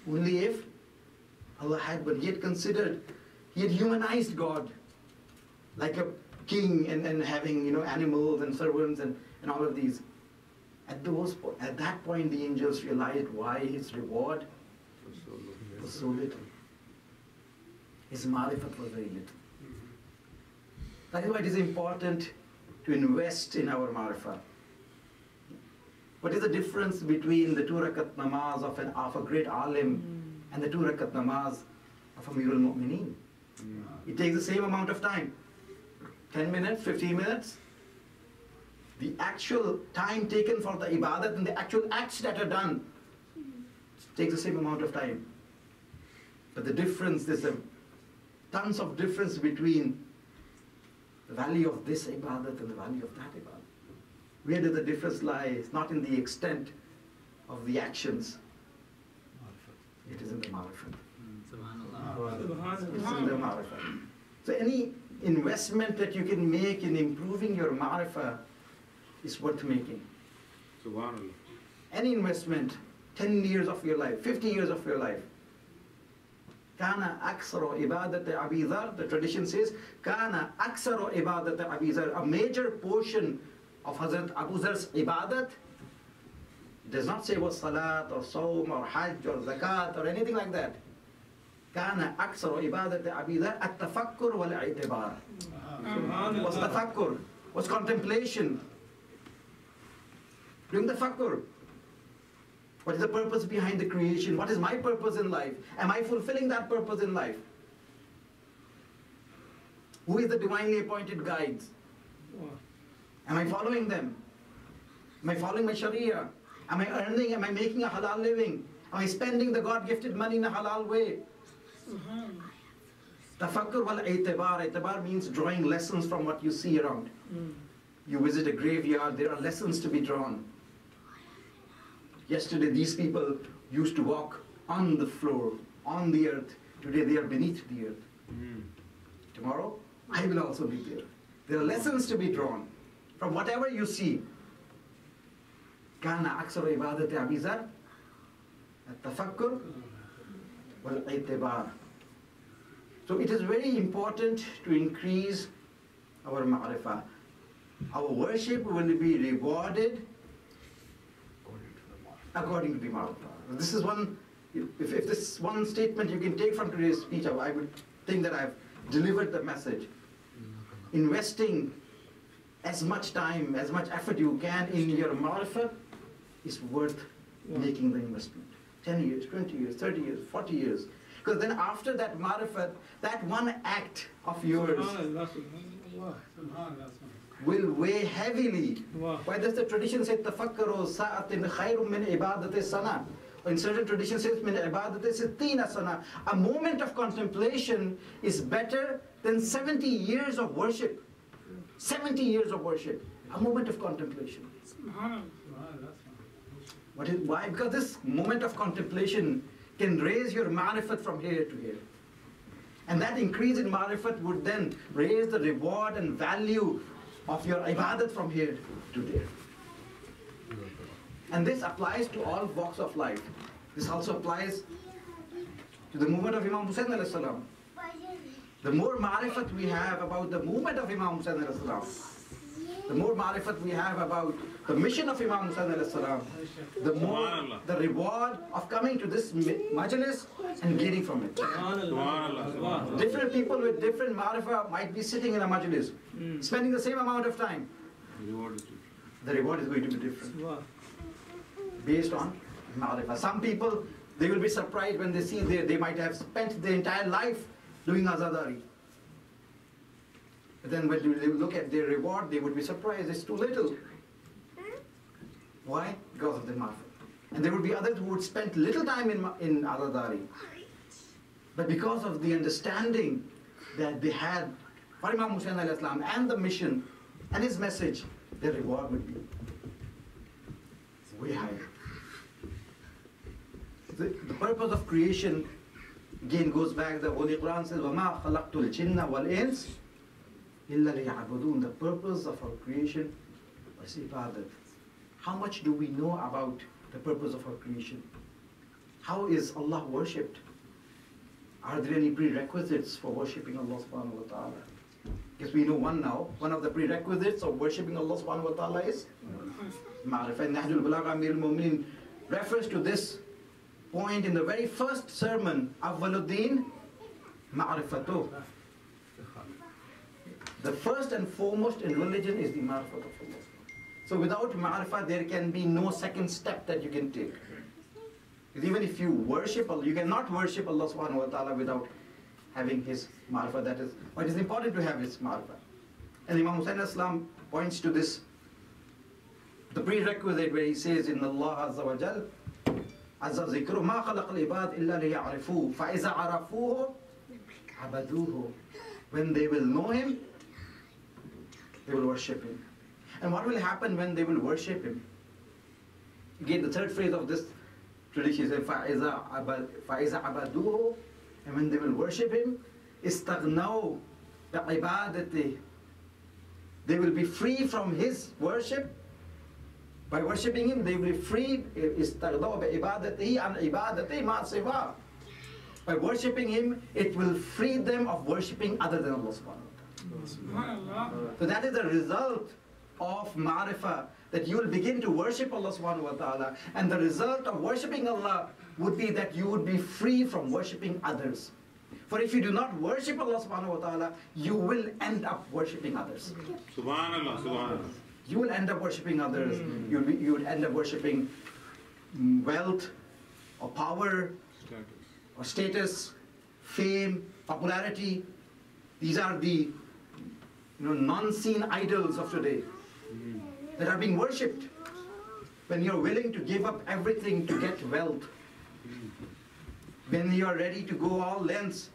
Only if Allah had one. He had considered, he had humanized God like a king and having, animals and servants and all of these. At that point, the angels realized why his reward was so little. His marifat was very little. That is why it is important to invest in our marifat. What is the difference between the 2 rakat namaz of a great alim and the 2 rakat namaz of Amirul Mu'mineen? It takes the same amount of time. 10 minutes, 15 minutes. The actual time taken for the ibadat and the actual acts that are done takes the same amount of time. But the difference, there's tons of difference between the value of this ibadat and the value of that ibadat. Where does the difference lie? It's not in the extent of the actions. It is in the marifat. It's in the marifat. So any investment that you can make in improving your marifat is worth making. Subhanallah. Any investment, 10 years of your life, 50 years of your life. Kana aksaro ibadat Abi Dharr, the tradition says, Kana aksaro ibadat Abi Dharr, a major portion of Hazrat Abu Dharr's ibadat. It does not say was salat or sawm or hajj or zakat or anything like that. Kana aksaro ibadat Abi Dharr at-tafakkur wal-i'tibar. What's tafakkur? What's contemplation? Doing tafakkur. What is the purpose behind the creation? What is my purpose in life? Am I fulfilling that purpose in life? Who is the divinely appointed guides? Am I following them? Am I following my sharia? Am I earning? Am I making a halal living? Am I spending the God-gifted money in a halal way? Tafakkur wal itibar. Itibar means drawing lessons from what you see around. You visit a graveyard, there are lessons to be drawn. Yesterday, these people used to walk on the floor, on the earth. Today, they are beneath the earth. Tomorrow, I will also be there. There are lessons to be drawn from whatever you see. Kana aksara ibadat Abi Dharr at-tafakkur wal-i'tibar. So it is very important to increase our ma'rifah. Our worship will be rewarded according to the marifah. This is one, if this one statement you can take from today's speech, I would think that I've delivered the message. Investing as much time, as much effort you can in your marifah is worth making the investment. 10 years, 20 years, 30 years, 40 years. Because then after that marifah, that one act of yours will weigh heavily. Why does the tradition say tafakkaru sa'atin khayrun min ibadati sana? Or in certain traditions says min ibadati sittina sana. A moment of contemplation is better than 70 years of worship. 70 years of worship. A moment of contemplation. Why? Because this moment of contemplation can raise your marifat from here to here. And that increase in marifat would then raise the reward and value of your ibadat from here to there. And this applies to all walks of life. This also applies to the movement of Imam Hussain alayhi salam. The more marifat we have about the movement of Imam Hussain alayhi salam, the more marifat we have about the mission of Imam Hussain alayhi salam, the more the reward of coming to this majlis and gaining from it. Different people with different marifah might be sitting in a majlis, spending the same amount of time. The reward is going to be different. based on ma'rifah. Some people, they will be surprised when they see they might have spent their entire life doing azadari. But then when they look at their reward, they would be surprised, it's too little. Why? Because of the ma'rifah. And there would be others who would spend little time in azadari. But because of the understanding that they had for Imam Hussain alayhi salam and the mission and his message, their reward would be way higher. The purpose of creation again goes back, the Holy Quran says, وَمَا خَلَقْتُ الْجِنَّ وَالْإِنسِ إِلَّا لِيَعْبُدُونَ. The purpose of our creation was ibadat. How much do we know about the purpose of our creation? How is Allah worshipped? Are there any prerequisites for worshipping Allah subhanahu wa ta'ala? Because we know one now, one of the prerequisites of worshipping Allah subhanahu wa ta'ala is ma'rifah. And Nahjul Balagha Amir al-Mu'minin refers to this point in the very first sermon, Awwaluddin Ma'rifatuh. The first and foremost in religion is the ma'rifah of Allah. So without ma'rifah, there can be no second step that you can take. Because even if you worship Allah, you cannot worship Allah subhanahu wa ta'ala without having his ma'rifah. That is why it is important to have his ma'rifah. And Imam Hussain Islam points to this, the prerequisite where he says, in Allah Azza wa Jal, Azza zikru ma khalaq al-ibad illa liya'rifu fa iza arafuhu abaduhu. When they will know him, they will worship him. And what will happen when they will worship him? Again, the third phrase of this tradition is فَإِذَا عَبَدُوهُ. And when they will worship him, إِسْتَغْنَوْا بِعِبَادَتِهِ. They will be free from his worship. By worshipping him, they will be free. إِسْتَغْنَوْا بِعِبَادَتِهِ عَنْ عِبَادَتِهِ مَا سِوَاهُ. By worshipping him, it will free them of worshipping other than Allah subhanahu wa ta'ala. So that is the result of ma'rifah, that you will begin to worship Allah subhanahu wa ta'ala, and the result of worshipping Allah would be that you would be free from worshipping others. For if you do not worship Allah subhanahu wa ta'ala, you will end up worshipping others. Subhanallah, subhanallah. You will end up worshipping others. You would end up worshipping wealth or power or status, fame, popularity. These are the non-seen idols of today that are being worshipped. When you're willing to give up everything to get wealth, when you are ready to go all lengths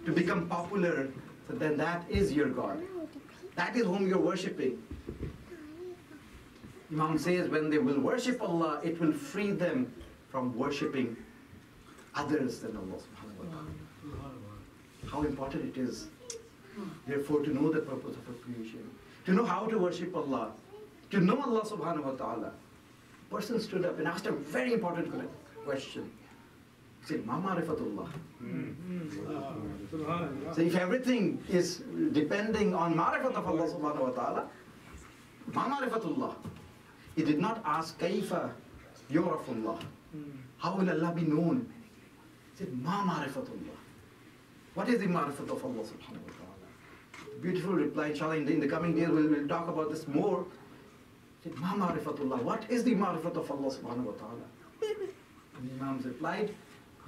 to become popular, so then that is your God. That is whom you're worshipping. Imam says when they will worship Allah, it will free them from worshipping others than Allah subhanahu wa ta'ala. How important it is, therefore, to know the purpose of our creation, to know how to worship Allah, to know Allah subhanahu wa ta'ala. A person stood up and asked a very important question. He said, Ma ma'rifatullah. So if everything is depending on ma'rifat of Allah subhanahu wa ta'ala, Ma ma'rifatullah. He did not ask, Kaifa yurafullah. How will Allah be known? He said, Ma ma'rifatullah. What is the ma'rifat of Allah subhanahu wa ta'ala? Beautiful reply, inshallah, in the coming days we'll talk about this more. He said, Ma ma'rifatullah. What is the ma'rifat of Allah subhanahu wa ta'ala? And the Imams replied,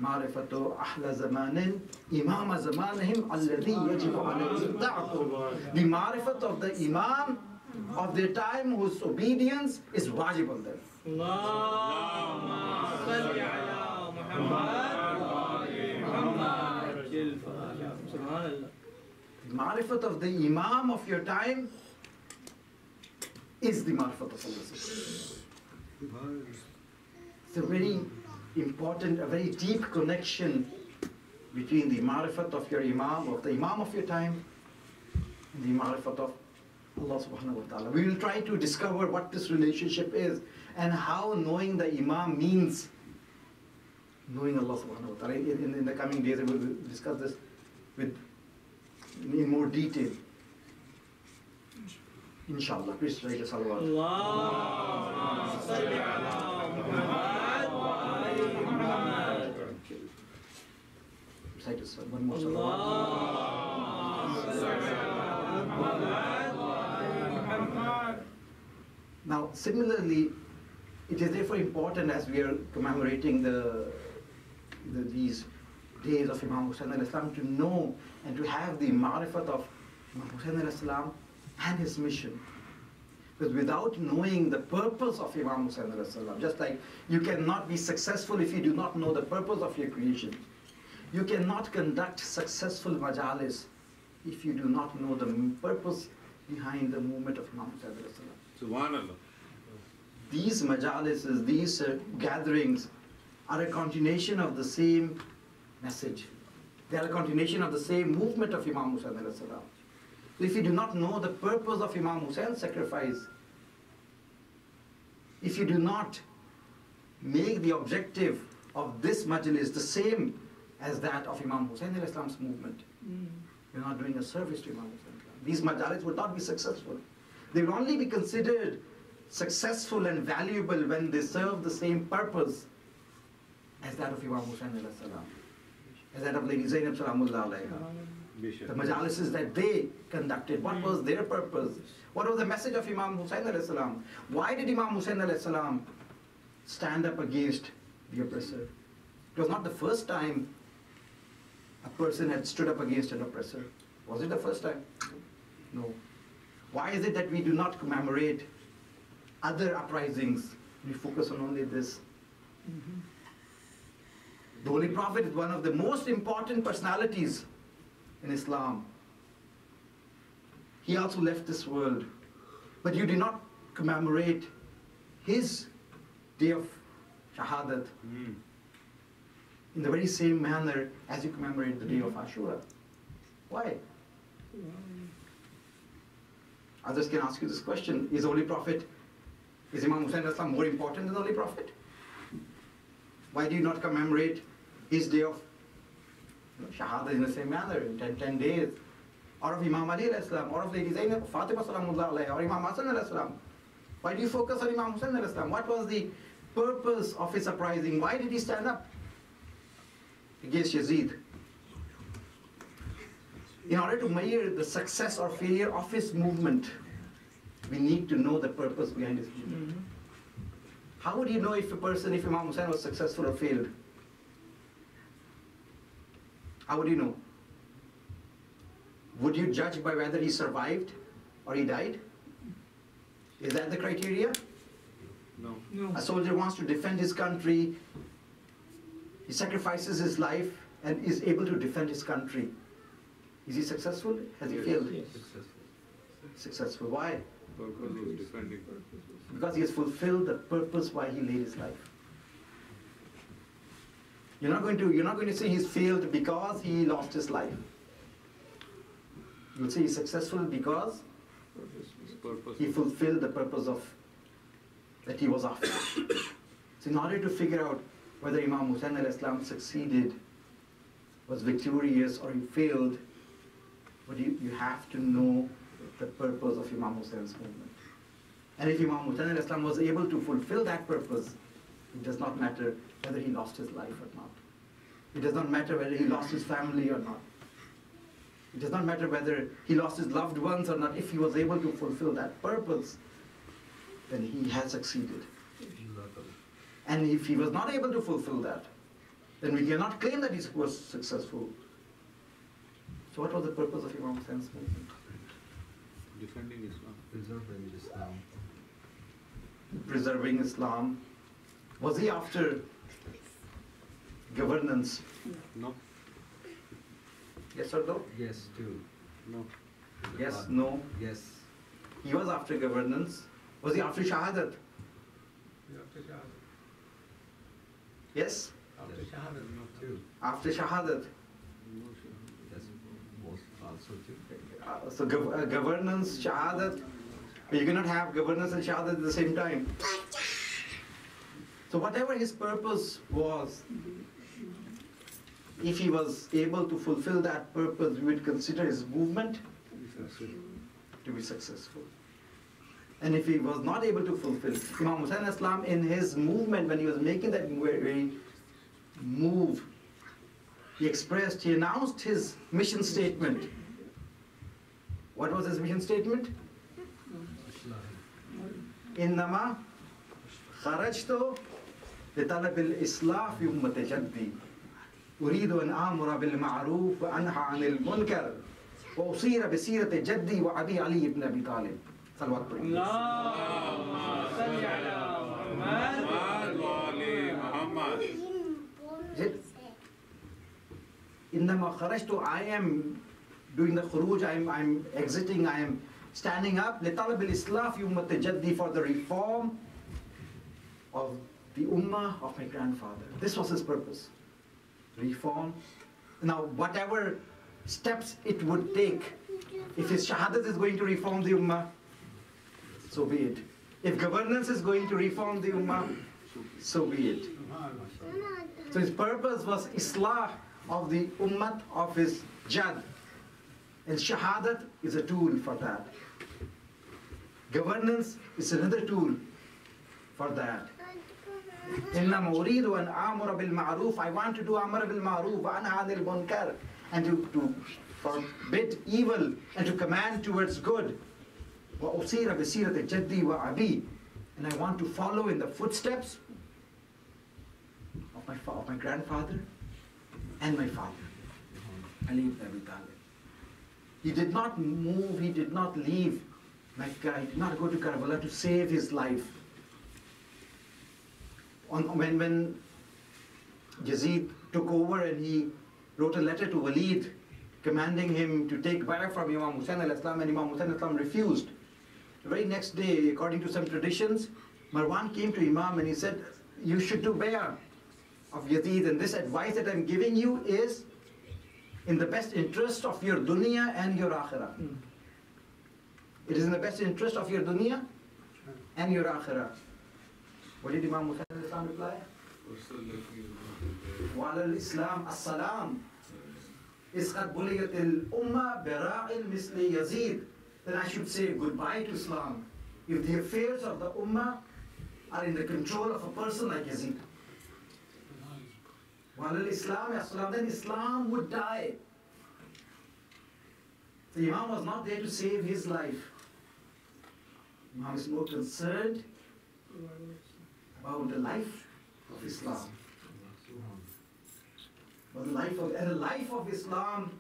Ma'rifatu ahla zamanin imama zamanihim alladhi yajibu alayhi ta'atu. The ma'rifat of the imam of their time whose obedience is wajib on them. Allahumma salli ala Muhammad. The ma'rifat of the imam of your time is the ma'rifat of Allah. It's a very important, a very deep connection between the ma'rifat of your imam, of the imam of your time, and the ma'rifat of Allah subhanahu wa ta'ala. We will try to discover what this relationship is and how knowing the imam means knowing Allah subhanahu wa ta'ala. In the coming days, we will discuss this in more detail. Inshallah. Please try to salawat. Allahumma salli ala Muhammad wa ali Muhammad. Recite this one more salawat. Allahumma salli ala Muhammad wa ali Muhammad. Now, similarly, It is therefore important, as we are commemorating these days of Imam Hussain al-Islam, to know and to have the ma'rifat of Imam Hussain al-Islam and his mission. Because without knowing the purpose of Imam Hussain al-Islam, just like you cannot be successful if you do not know the purpose of your creation. You cannot conduct successful majalis if you do not know the purpose behind the movement of Imam Hussain al-Islam. Subhanallah. These majalises, these gatherings are a continuation of the same message. They are a continuation of the same movement of Imam Hussain al-Islam. If you do not know the purpose of Imam Hussein's sacrifice, if you do not make the objective of this majlis the same as that of Imam Hussain al-Islam's movement, you're not doing a service to Imam Hussain al-Islam. These majalis will not be successful. They will only be considered successful and valuable when they serve the same purpose as that of Imam Hussain al-Islam, as that of Lady Zainab Salamullah alayha. The majalises that they conducted, what was their purpose? What was the message of Imam Hussain al-Islam? Why did Imam Hussain al-Islam stand up against the oppressor? It was not the first time a person had stood up against an oppressor. Was it the first time? No. Why is it that we do not commemorate other uprisings? We focus on only this. The Holy Prophet is one of the most important personalities in Islam. He also left this world. But you do not commemorate his day of Shahadat in the very same manner as you commemorate the day of Ashura. Why? Others can ask you this question. Is Holy Prophet, is Imam Hussain al-Islam more important than the Holy Prophet? Why do you not commemorate his day of Shahada in the same manner, in 10 days? Or of Imam Ali al-Islam, or of Lady Zainab, Fatima Salamullah alayha, or Imam Hassan al-Islam? Why do you focus on Imam Hussain al-Islam? What was the purpose of his uprising? Why did he stand up against Yazid? In order to measure the success or failure of his movement, we need to know the purpose behind his movement. How would you know if Imam Hussain was successful or failed? How would you know? Would you judge by whether he survived or he died? Is that the criteria? No. A soldier wants to defend his country, he sacrifices his life and is able to defend his country. Is he successful? Has he failed? Successful. Why? Purpose was defending. Because he has fulfilled the purpose why he laid his life. You're not going to say he's failed because he lost his life. You'll say he's successful because he fulfilled the purpose of that he was after. So in order to figure out whether Imam Hussain al-Islam succeeded, was victorious, or he failed, but you have to know the purpose of Imam Hussein's movement. And if Imam Hussain al-Islam was able to fulfill that purpose, it does not matter whether he lost his life or not. It does not matter whether he lost his family or not. It does not matter whether he lost his loved ones or not. If he was able to fulfill that purpose, then he has succeeded. And if he was not able to fulfill that, then we cannot claim that he was successful. So what was the purpose of Imam Hussein's movement? Defending Islam. Preserving Islam. Preserving Islam. Was he after governance? No. Yes or no? Yes, too. No. Yes, no. Yes. He was after governance. Was he after Shahadat? Yes? After Shahadat. Too. After Shahadat. Yes, was also too. So governance, Shahadat, but you cannot have governance and Shahadat at the same time. So whatever his purpose was, if he was able to fulfill that purpose, we would consider his movement to be successful. And if he was not able to fulfill, Imam Hussain al-Islam in his movement, when he was making that very move, he announced his mission statement. What was his mission statement? Innama خرجت لطلب الإصلاح في أمة جدي أريد أن آمر بالمعروف وأنهى عن المنكر وأصير بسيرة جدي وأبي علي بن أبي طالب صلوات الله صل على محمد. إنما خرجت, I am doing the khuruj, I'm exiting, I am standing up لطلب الإصلاح في أمة جدي for the reform of the ummah of my grandfather. This was his purpose. Reform. Now, whatever steps it would take, if his shahadat is going to reform the ummah, so be it. If governance is going to reform the ummah, so be it. So his purpose was islah of the ummah of his jad. And shahadat is a tool for that. Governance is another tool for that. إنما أريد أن آمر بالمعروف. I want to do أمر بالمعروف وأنهى عن المنكر, and to forbid evil and to command towards good. وأصير بسيرة Jeddah وأبي, and I want to follow in the footsteps of my grandfather and my father, Ali ibn Abi Talib. He did not move, he did not leave Mecca, he did not go to Karbala to save his life. When Yazid took over and he wrote a letter to Walid commanding him to take bay'ah from Imam Hussain al-Islam, and Imam Hussain al-Islam refused. The very next day, according to some traditions, Marwan came to Imam and he said, you should do bay'ah of Yazid, and this advice that I'm giving you is in the best interest of your dunya and your akhirah. It is in the best interest of your dunya and your akhirah. What did Imam Hussain al-Islam reply? وعلى الإسلام السلام إذ قد بليت الأمة براء مثل يزيد. Then I should say goodbye to Islam if the affairs of the ummah are in the control of a person like Yazid. وعلى الإسلام السلام, then Islam would die. The Imam was not there to save his life. Imam is more concerned about the life of Islam. But the life of Islam,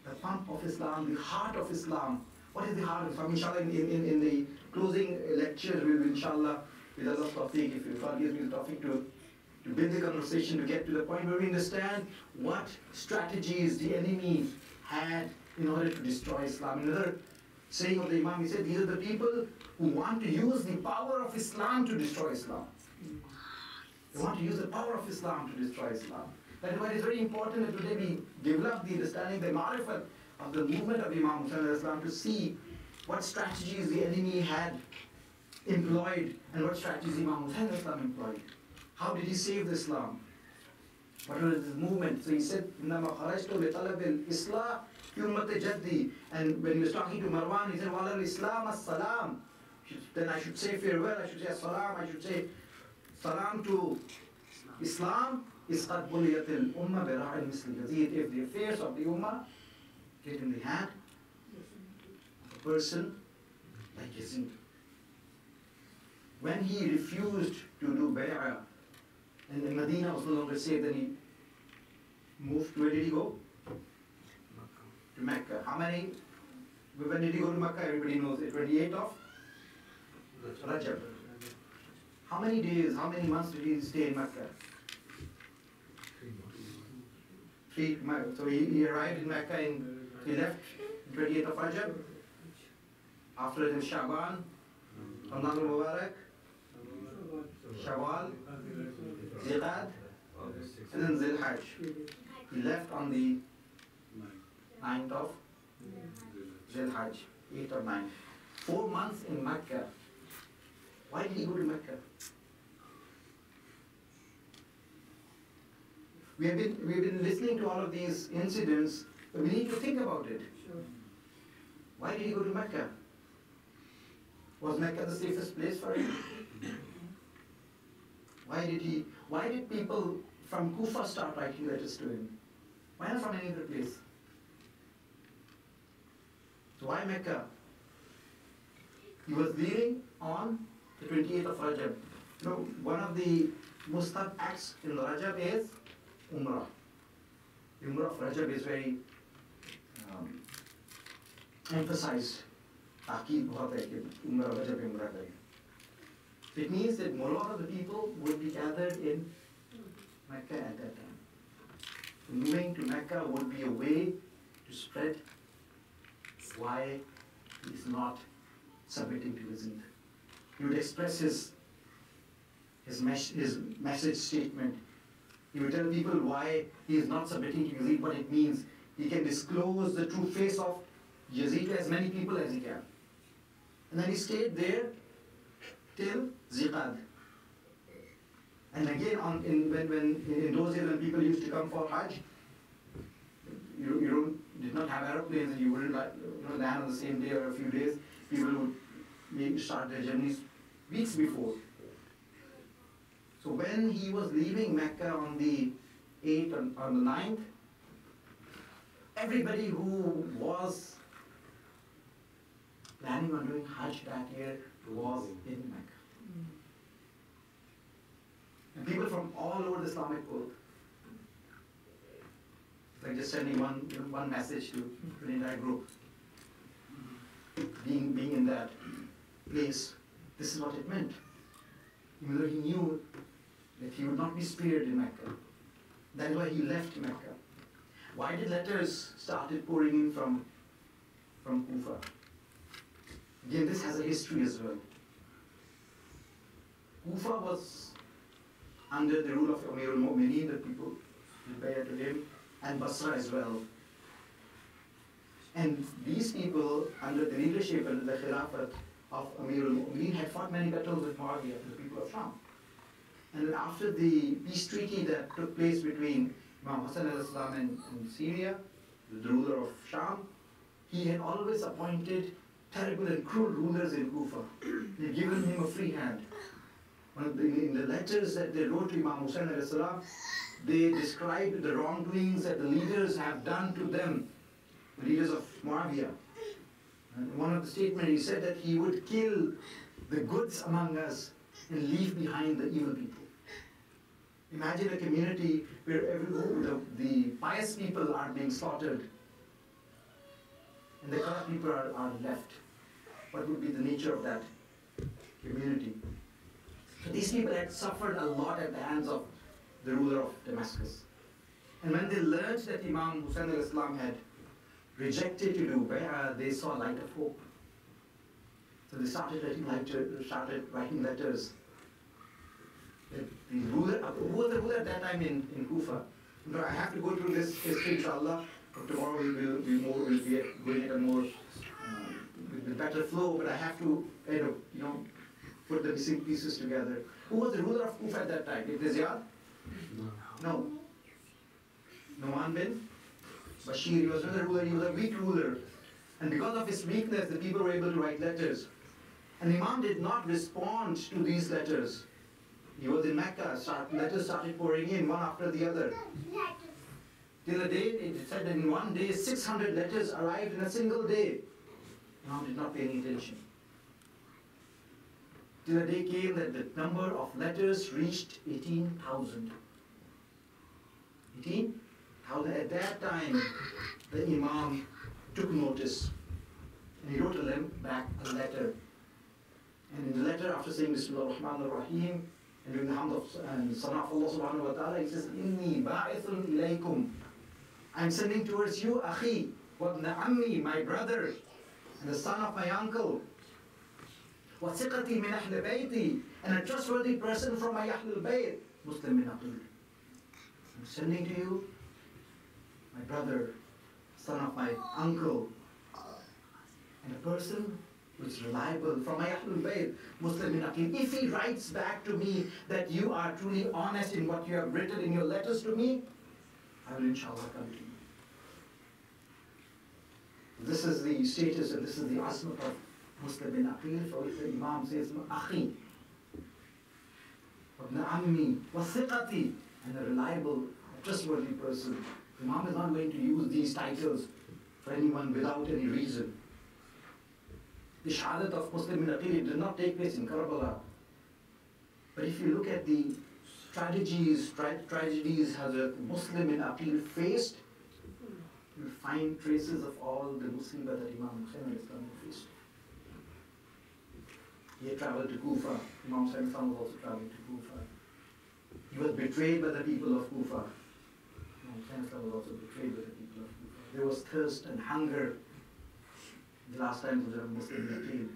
the pump of Islam, the heart of Islam. What is the heart of Islam? Inshallah, in the closing lecture, we will, inshallah, with Allah's tawfiq, if God gives me the tawfiq to build the conversation, to get to the point where we understand what strategies the enemy had in order to destroy Islam. Another saying of the Imam, he said, these are the people who want to use the power of Islam to destroy Islam. They want to use the power of Islam to destroy Islam. That's why it is very important that today we develop the understanding, the ma'rifat of the movement of Imam Hussain al-Islam, to see what strategies the enemy had employed and what strategies Imam Hussain al-Islam employed. How did he save Islam? What was his movement? So he said, إِنَّمَا خَرَجْتُ لِطَلَبِ الْإِصْلَاحِ فِي أُمَّةِ جَدِّي. And when he was talking to Marwan, he said, وَعَلَى الْإِسْلَامَ السَّلَامِ. Then I should say farewell, I should say as-salam, I should say salam to Islam. إِذْ قَدْ بُلِيَتِ الْأُمَّةِ بِرَاعٍ مِثْلِ يَزِيدٍ. If the affairs of the ummah get in the hand of a person like Yazid. When he refused to do bay'ah, and in Medina was no longer safe, then he moved. Where did he go? To Mecca. When did he go to Mecca? Everybody knows it. 28th of Rajab. How many days, how many months did he stay in Mecca? 3 months. So he arrived in Mecca and he left 28th of Rajab. After it is Shaban, Ramadan al-Mubarak, Shawwal, Zilqad, and then Zilhajj. He left on the 9th of Zilhajj, 8th or 9th. 4 months in Mecca. Why did he go to Mecca? We've been listening to all of these incidents, but we need to think about it. Why did he go to Mecca? Was Mecca the safest place for him? Why did people from Kufa start writing letters to him? Why not from any other place? So why Mecca? He was leaving on the 28th of Rajab. One of the Mustahab acts in Rajab is Umrah. Umrah of Rajab is very emphasized. Aqib bahut hai ki Umrah Rajab Umrah kare. So it means that a lot of the people would be gathered in Mecca at that time. Moving to Mecca would be a way to spread why he is not submitting to Yazid. He would express his message statement. He would tell people why he is not submitting to Yazid, what it means. He can disclose the true face of Yazid to as many people as he can. And then he stayed there till Ziqad. And again, when in those days when people used to come for Hajj, you did not have aeroplanes and you wouldn't land on the same day or a few days. People would maybe start their journeys weeks before. So when he was leaving Mecca on the 8th and on the 9th, everybody who was planning on doing Hajj that year was in Mecca. And people from all over the Islamic world. It's like just sending one message to an entire group. Being in that place, this is what it meant. Even though he knew that he would not be spared in Mecca. That's why he left Mecca. Why did letters started pouring in from Kufa? Again, this has a history as well. Kufa was under the rule of Amir al-Mu'mineen, the people did bay'ah to him, and Basra as well. And these people, under the leadership and the Khilafat of Amir al-Mu'mineen, had fought many battles with Muawiyah, the people of Sham. And then after the peace treaty that took place between Imam Hassan al-Islam and Syria, the ruler of Sham, he had always appointed terrible and cruel rulers in Kufa. They had given him a free hand. In the letters that they wrote to Imam Hussain al-Islam, they described the wrongdoings that the leaders have done to them, the leaders of Muawiyah. And in one of the statements he said that he would kill the goods among us and leave behind the evil people. Imagine a community where the pious people are being slaughtered and the corrupt people are left. What would be the nature of that community? So these people had suffered a lot at the hands of the ruler of Damascus. And when they learned that Imam Hussain al-Islam had rejected to do bay'ah, they saw a light of hope. So they started writing letters. The ruler, who was the ruler at that time in Kufa? I have to go through this history, inshallah. Tomorrow we'll be going at a more with better flow, but I have to put the missing pieces together. Who was the ruler of Kufa at that time? Ibn Ziyad? No. Nu'man bin Bashir. He was not a ruler, he was a weak ruler. And because of his weakness, the people were able to write letters. And Imam did not respond to these letters. He was in Mecca, letters started pouring in one after the other. Till the day, it said that in one day, 600 letters arrived in a single day. Imam did not pay any attention. Till the day came that the number of letters reached 18,000. 18,000. At that time, the Imam took notice. And he wrote back a letter. And in the letter, after saying Bismillah ar-Rahman ar-Rahim, and doing the hamd and sana of Allah subhanahu wa ta'ala, he says, Inni ba'ithun ilaykum. I'm sending towards you, Akhi, wa ibn ammi, my brother, and the son of my uncle. Wa thiqati min ahl bayti, and a trustworthy person from my ahl bayt, Muslim min aqil. I'm sending to you, my brother, son of my uncle, and a person who is reliable from my Ahlul Bayt, Muslim bin Aqib. If he writes back to me that you are truly honest in what you have written in your letters to me, I will inshallah come to you. This is the status and this is the asmat of Muslim bin Aqil, for which the Imam says, Akhi, Ibn Ammi, wa thiqati, and a reliable, trustworthy person. The Imam is not going to use these titles for anyone without any reason. The shahadat of Muslim bin Aqil did not take place in Karbala. But if you look at the tragedies Hazrat Muslim in Aqib faced, you find traces of all the Muslims that Imam Hussain faced. He had traveled to Kufa. Imam Hussain was also traveling to Kufa. He was betrayed by the people of Kufa. Imam Hussain was also betrayed by the people of Kufa. There was thirst and hunger. The last time was a Muslim Aqib.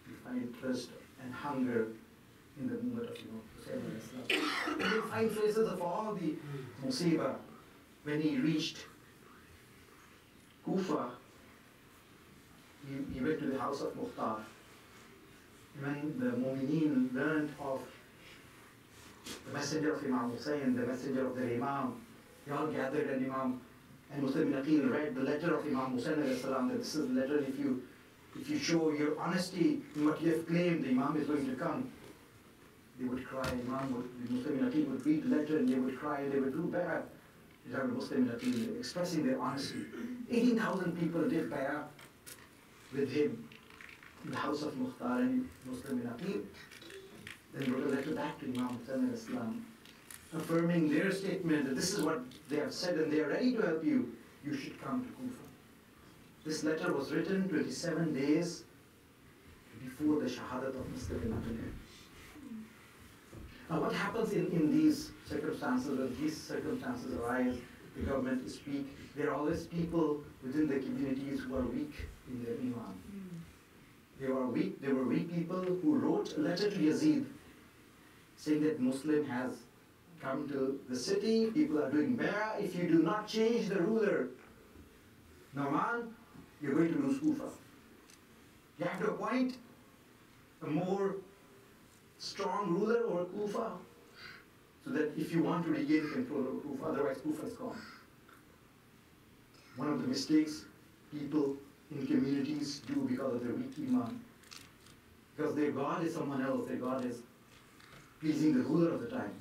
You find thirst and hunger in the movement of Imam Hussain. You find traces of all the musibah. When he reached Kufa, he went to the house of Mukhtar. When the Mu'mineen learned of the messenger of Imam Hussain, the messenger of the Imam, they all gathered, and Imam and Muslim bin Aqil read the letter of Imam Hussain that this is the letter, if you show your honesty in what you have claimed, the Imam is going to come. They would cry, Muslim bin Aqil would read the letter and they would cry and they would do bad. These are Muslim bin Aqil expressing their honesty. 18,000 people did bay'ah with him in the house of Mukhtar, and Muslim bin Aqil then wrote a letter back to Imam Hussain affirming their statement that this is what they have said and they are ready to help you. You should come to Kufa. This letter was written 27 days before the Shahadat of Muslim bin Aqil. Now what happens in these circumstances, when these circumstances arise, the government is weak, there are always people within the communities who are weak in their iman. There were weak people who wrote a letter to Yazid saying that Muslim has come to the city, people are doing bay'ah. If you do not change the ruler, Nauman, you're going to lose Kufa. You have to appoint a more strong ruler over Kufa, so that if you want to regain control over Kufa, otherwise Kufa is gone. One of the mistakes people in communities do because of their weak iman, because their God is someone else, their God is pleasing the ruler of the time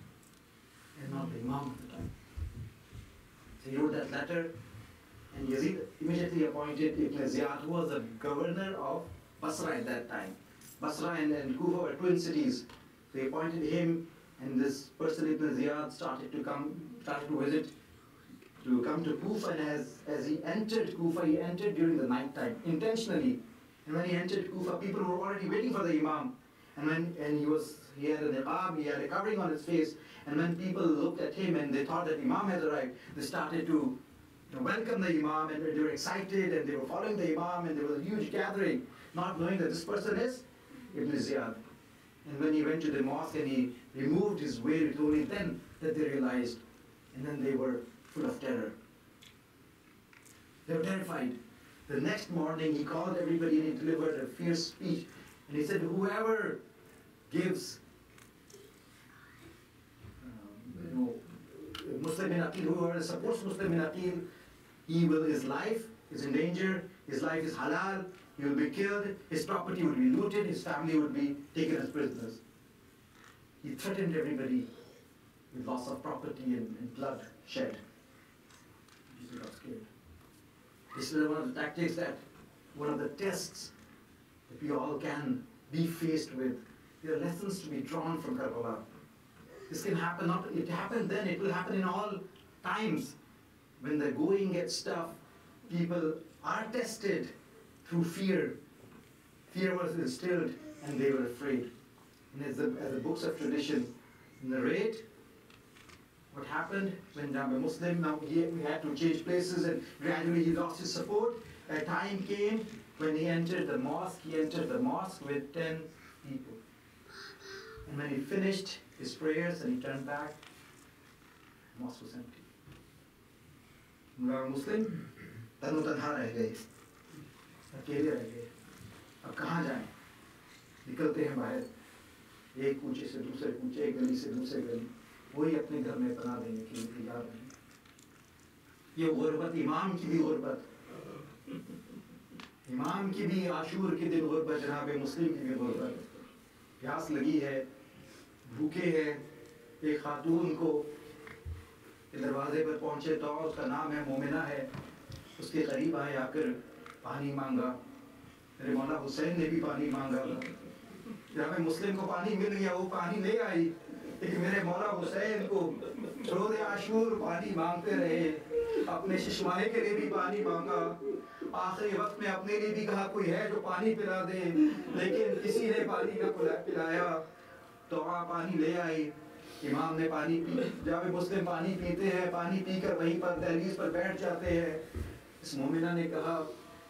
and not the imam of the time. So he wrote that letter, and Yazid immediately appointed Ibn Ziyad, who was the governor of Basra at that time. Basra and Kufa were twin cities. They appointed him, and this person Ibn Ziyad started to come to Kufa, and as he entered Kufa, he entered during the night time, intentionally. And when he entered Kufa, people were already waiting for the imam. And he had a niqab, he had a covering on his face, and when people looked at him and they thought that imam had arrived, they started to welcome the imam, and they were excited, and they were following the imam, and there was a huge gathering, not knowing that this person is Ibn Ziyad. And when he went to the mosque and he removed his veil, it only then that they realized, and then they were full of terror. They were terrified. The next morning he called everybody and he delivered a fierce speech, and he said, whoever gives Muslim bin Aqil, whoever supports Muslim bin Aqil, his life is in danger, his life is halal, he will be killed, his property will be looted, his family will be taken as prisoners. He threatened everybody with loss of property and blood shed. People got scared. This is one of the tactics one of the tests that we all can be faced with. There are lessons to be drawn from Karbala. This can happen, it happened then, it will happen in all times. When the going gets tough, people are tested through fear. Fear was instilled and they were afraid. And as the books of tradition narrate, what happened when a Muslim, now he had to change places and gradually he lost his support. A time came when he entered the mosque with 10 people. And when he finished his prayers and he turned back, the mosque was empty. Muslim, तनु तन्हा रह गए, अकेले रह गए. अब कहाँ जाएं? निकलते हैं बाहर, एक कूचे से दूसरे कूचे, एक गली से दूसरे गली, वही अपने घर में पनाह देने के लिए तैयार हैं. ये गुर्बत, इमाम की भी गुर्बत, इमाम की भी आशूर के दिन गुर्बत, जनाब मुस्लिम की भी गुर्बत. प्यास लगी है, भूखे हैं. एक खातून को दरवाजे पर पहुंचे तो उसका नाम है मोमिना है, उसके करीब आए, आकर पानी मांगा. मेरे मौला हुसैन ने भी पानी मांगा. جناب مسلم کو پانی مل گیا، وہ پانی لے آئی، لیکن میرے مولا حسین کو روز عاشور پانی مانگتے رہے، اپنے ششماہے کے لیے بھی پانی مانگا، آخری وقت میں اپنے لیے بھی کہا کوئی ہے جو پانی پلا دے، لیکن کسی نے پانی نہ پلایا، تو وہاں پانی لے آئی، امام نے پانی پی، جب مسلم پانی پیتے ہیں، پانی پی کر وہیں پر دہلیز پر بیٹھ جاتے ہیں، اس مومنہ نے کہا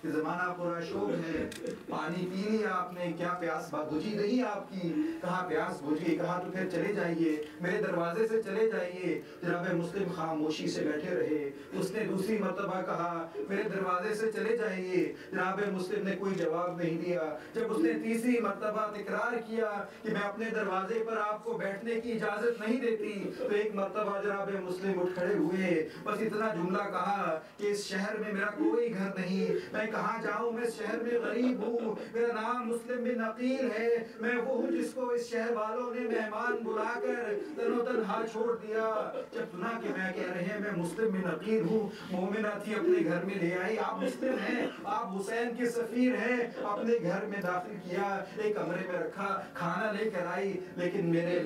کہ زمانہ پورا شوق ہے، پانی پی لیا آپ نے، کیا پیاس بجھی نہیں آپ کی؟ کہا پیاس بجھی، کہا تو پھر چلے جائیے، میرے دروازے سے چلے جائیے۔ جناب مسلم خاموشی سے بیٹھے رہے، اس نے دوسری مرتبہ کہا میرے دروازے سے چلے جائیے، جناب مسلم نے کوئی جواب نہیں دیا۔ جب اس نے تیسری مرتبہ تکرار کیا کہ میں اپنے دروازے پر آپ کو بیٹھنے کی اجازت نہیں دیتی، تو ایک مرتبہ جناب مسلم اٹھ کھڑے ہوئے، بس اتنا جملہ کہا کہ اس شہر میں میرا کوئی گھر نہیں، میں کہاں جاؤں، میں اس شہر میں غریب ہوں، میرا نام مسلم بن عقیل ہے، میں وہ ہوں جس کو اس شہر والوں نے مہمان بلا کر تنو تنہا چھوڑ دیا۔ جب سنا کہ میں کہہ رہے ہیں میں مسلم بن عقیل ہوں، مومنہ تھی اپنے گھر میں لے آئی، آپ مسلم ہیں، آپ حسین کے سفیر ہیں، اپنے گھر میں داخل کیا، ایک کمرے میں رکھا، کھانا لے کر آئی، لیکن میرے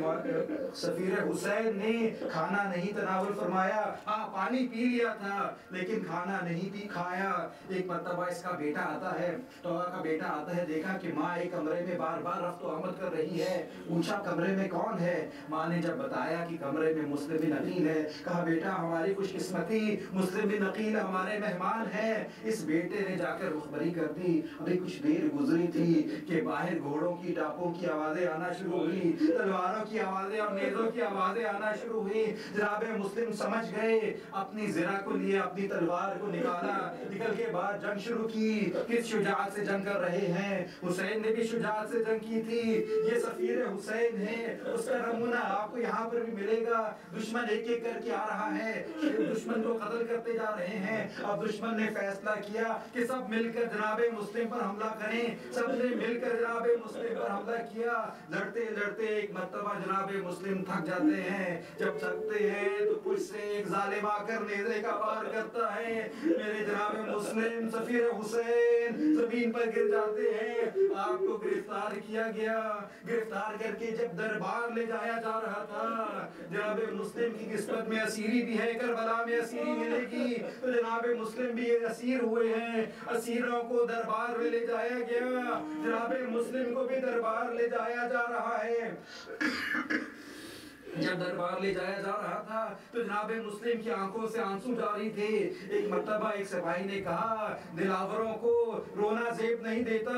سفیر حسین نے کھانا نہیں تناول فرمایا، ہاں پانی پی لیا تھا لیکن کھانا نہیں پی کھایا۔ ایک مرتبہ اس کا بیٹا آتا ہے، توبہ کا بیٹا آتا ہے، دیکھا کہ ماں ایک کمرے میں بار بار رفت و آمد کر رہی ہے، پوچھا کمرے میں کون ہے؟ ماں نے جب بتایا کہ کمرے میں مسلم بن عقیل ہے، کہا بیٹا ہماری خوش قسمتی، مسلم بن عقیل ہمارے مہمان ہیں۔ اس بیٹے نے جا کر مخبری کر دی۔ ابھی کچھ دیر گزری تھی کہ باہر گھوڑوں کی ٹاپوں کی آوازیں آنا شروع ہوئی، تلواروں کی آوازیں اور نیزوں کی آوازیں آنا شروع ہوئی۔ جناب مسلم سمجھ گئے، اپنی زرہ کو لیے، اپنی تلوار کو نکالا، نکل کے بعد جنگ شروع کی۔ کس شجاعت سے جنگ کر رہے ہیں؟ حسین نے بھی شجاعت سے جنگ کی تھی، یہ سفیر حسین ہے، اس کا نمونہ آپ کو یہاں پر بھی ملے گا۔ دشمن ایک ایک کر کے آ رہا ہے، دشمن کو قتل کرتے جا رہے ہیں۔ اب دشمن نے فیصلہ کیا کہ سب مل کر جناب مسلم پر حملہ کریں، سب نے مل کر جناب مسلم پر حملہ کیا۔ لڑتے لڑتے ایک مرتبہ جناب مسلم تھک جاتے ہیں، جب تھکتے ہیں تو کچھ سے ایک ظالم آ کر نیزے کا وار کرتا ہے، میرے جناب مسلم سفیر حسین زمین پر گر جاتے ہیں۔ آپ کو گرفتار کیا گیا، گرفتار کر کے جب دربار لے جایا جا رہا تھا، جناب مسلم کی قسمت میں اسیری بھی ہے، کربلا میں اسیری ملے گی، تو جناب مسلم بھی اسیر ہوئے ہیں۔ اسیروں کو دربار میں لے جایا گیا، جناب مسلم کو بھی دربار لے جایا جا رہا ہے۔ جب دربار لے جایا جا رہا تھا تو جناب مسلم کی آنکھوں سے آنسو جاری تھے۔ ایک مرتبہ ایک سپاہی نے کہا دلاوروں کو رونا زیب نہیں دیتا،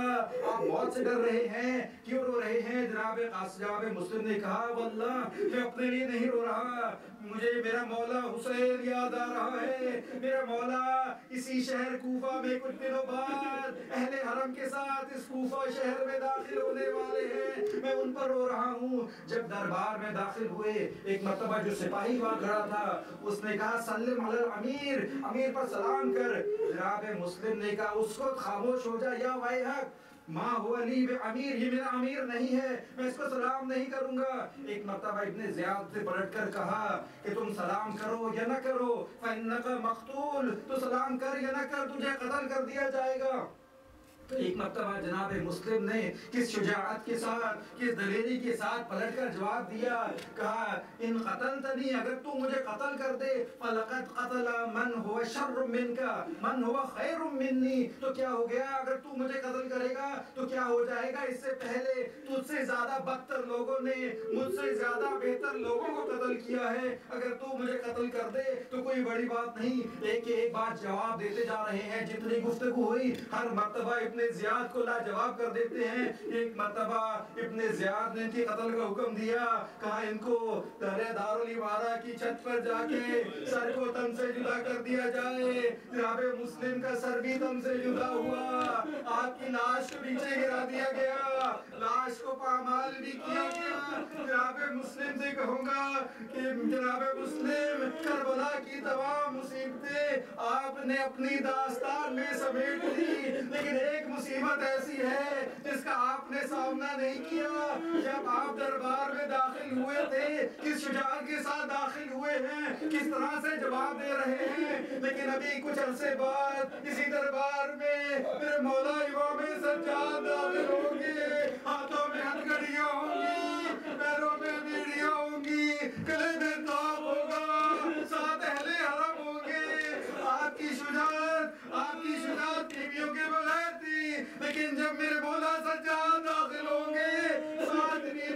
آپ موت سے ڈر رہے ہیں، کیوں رو رہے ہیں؟ جناب مسلم نے کہا واللہ میں اپنے لیے نہیں رو رہا، مجھے میرا مولا حسین یاد آ رہا ہے۔ میرا مولا اسی شہر کوفہ میں کچھ دنوں بعد اہل حرم کے ساتھ اس کوفہ شہر میں داخل ہونے والے ہیں، میں ان پر رو رہا ہوں۔ جب دربار میں داخل ہوئے، ایک مرتبہ جو سپاہی وہاں کھڑا تھا اس نے کہا سلم علی الامیر، امیر پر سلام کر۔ جناب مسلم نے کہا اس کو خاموش ہو جا، یا ویحک ماں ہو علی امیر، یہ میرا امیر نہیں ہے، میں اس کو سلام نہیں کروں گا۔ ایک مرتبہ ابن زیاد سے پلٹ کر کہا کہ تم سلام کرو یا نہ کرو، فَإِنَّكَ مَقْتُولٌ، تو سلام کر یا نہ کر تجھے قتل کر دیا جائے گا۔ ایک مرتبہ جناب مسلم نے کس شجاعت کے ساتھ، کس دلیری کے ساتھ پلٹ کر جواب دیا، کہا ان قتلتنی، اگر تو مجھے قتل کر دے، فَلَقَدْ قَتَلَ مَنْ هُوَ شَرٌّ مِّنْكَ مَنْ هُوَ خَيْرٌ مِّنِّي، تو کیا ہو گیا اگر تو مجھے قتل کرے گا تو کیا ہو جائے گا، اس سے پہلے تجھ سے زیادہ بدتر لوگوں نے مجھ سے زیادہ بہتر لوگوں کو قتل کیا ہے، اگر تو مجھے قتل کر دے تو کوئی بڑی بات نہیں۔ ایک بات جواب دیتے جا رہے ہیں، جتنی گفتگو ہوئی ہر مرتبہ ابن زیاد کو لاجواب کر دیتے ہیں۔ ایک مرتبہ ابن زیاد نے ان کی قتل کا حکم دیا، کہا ان کو دارالامارہ کی چھت پر جا کے سر کو تن سے جدا کر دیا جائے۔ جناب مسلم کا سر بھی تن سے جدا ہوا، آپ کی لاش کو نیچے گرا دیا گیا، لاش کو پامال بھی کیا گیا۔ جناب مسلم سے کہوں گا کہ جناب مسلم کربلا کی تمام مصیبتیں آپ نے اپنی داستان میں سمیٹ لی، لیکن ایک مصیبت ایسی ہے جس کا آپ نے سامنا نہیں کیا۔ جب آپ دربار میں داخل ہوئے تھے، کس شجاعت کے ساتھ داخل ہوئے ہیں، کس طرح سے جواب دے رہے ہیں، لیکن ابھی کچھ عرصے بعد اسی دربار میں میرے مولا امام سجاد داخل ہوں گے، ہاتھوں میں ہتھکڑی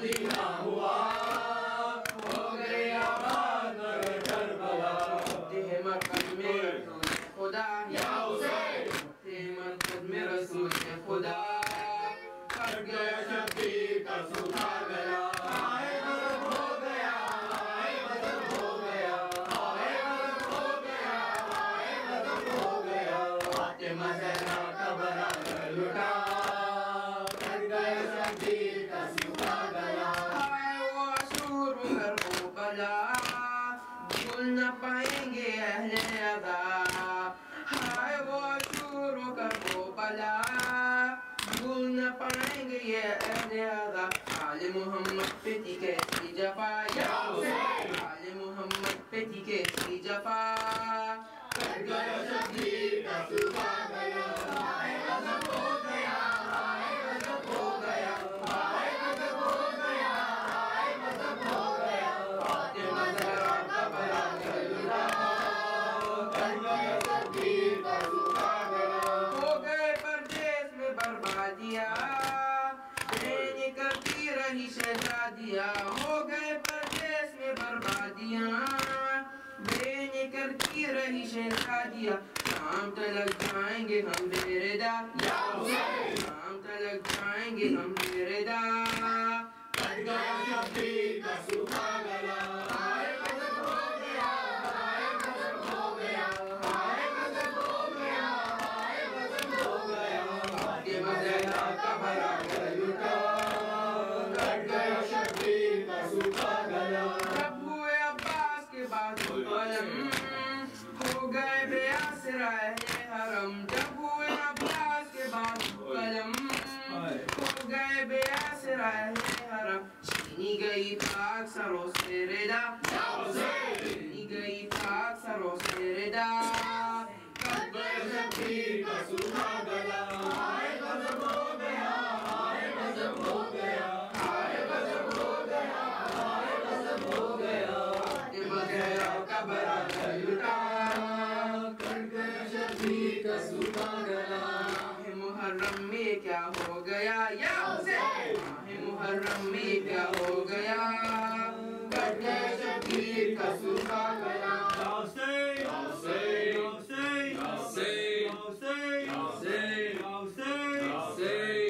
मदीना हुआ हो गई आबाद मगर करबला तेरे मरकज में रसूल खुदा या हुसैन तेरे मरकज में रसूल खुदा कट गया शब्बीर का सूखा गला आए मदद हो गया आए मदद हो गया आए मदद हो गया आए मदद हो गया फातिमा ज़हरा का बरा लुटा कट गया शब्बीर का सूखा गला आए वो अशूर कर वो बला भूल न पाएंगे अहले अदा हाय वो अशूर कर वो बला भूल न पाएंगे ये अहले अदा आले मोहम्मद पे थी कैसी जफा या हुसैन आले मोहम्मद पे थी कैसी जफा कट गया शब्बीर का सूखा गला आए गजब हो गया आए गजब हो गया आए गजब हो गया आए गजब हो गया फातिमा ज़हरा का बरा लुटा कट गया शब्बीर का सूखा गला हो गए परदेस में बर्बादिया बेनी करती रही शहजादिया हो गए परदेस में बर्बादिया बेनी करती रही शहजादिया शाम तलक जाएंगे हम बेरेदा या हुसैन शाम तलक जाएंगे हम बेरेदा कट गया शब्बीर का सूखा गला आए गजब हो गया आए गजब हो गया आए गजब हो गया आए गजब हो गया फातिमा ज़हरा का बरा लुटा कट गया शब्बीर का सूखा गला जब हुए अब्बास के बाद कलम हो गए बेअसर अहले हरम जब हुए अब्बास के बाद कलम हो गए बेअसर अहले हरम छीनी गई पाक सरों से रिदा या हुसैन छीनी गई पाक सरों से रिदा कट गया शब्बीर का सूखा गला आए गजब हो गया आए गजब हो गया आए गजब हो गया आए गजब हो गया फातिमा ज़हरा का बरा लुटा कट गया शब्बीर का सूखा गला माहे मुहर्रम में क्या हो गया या हुसैन माहे मुहर्रम में क्या हो गया कट गया शब्बीर का सूखा गला या हुसैन या हुसैन या हुसैन या हुसैन या हुसैन या हुसैन या हुसैन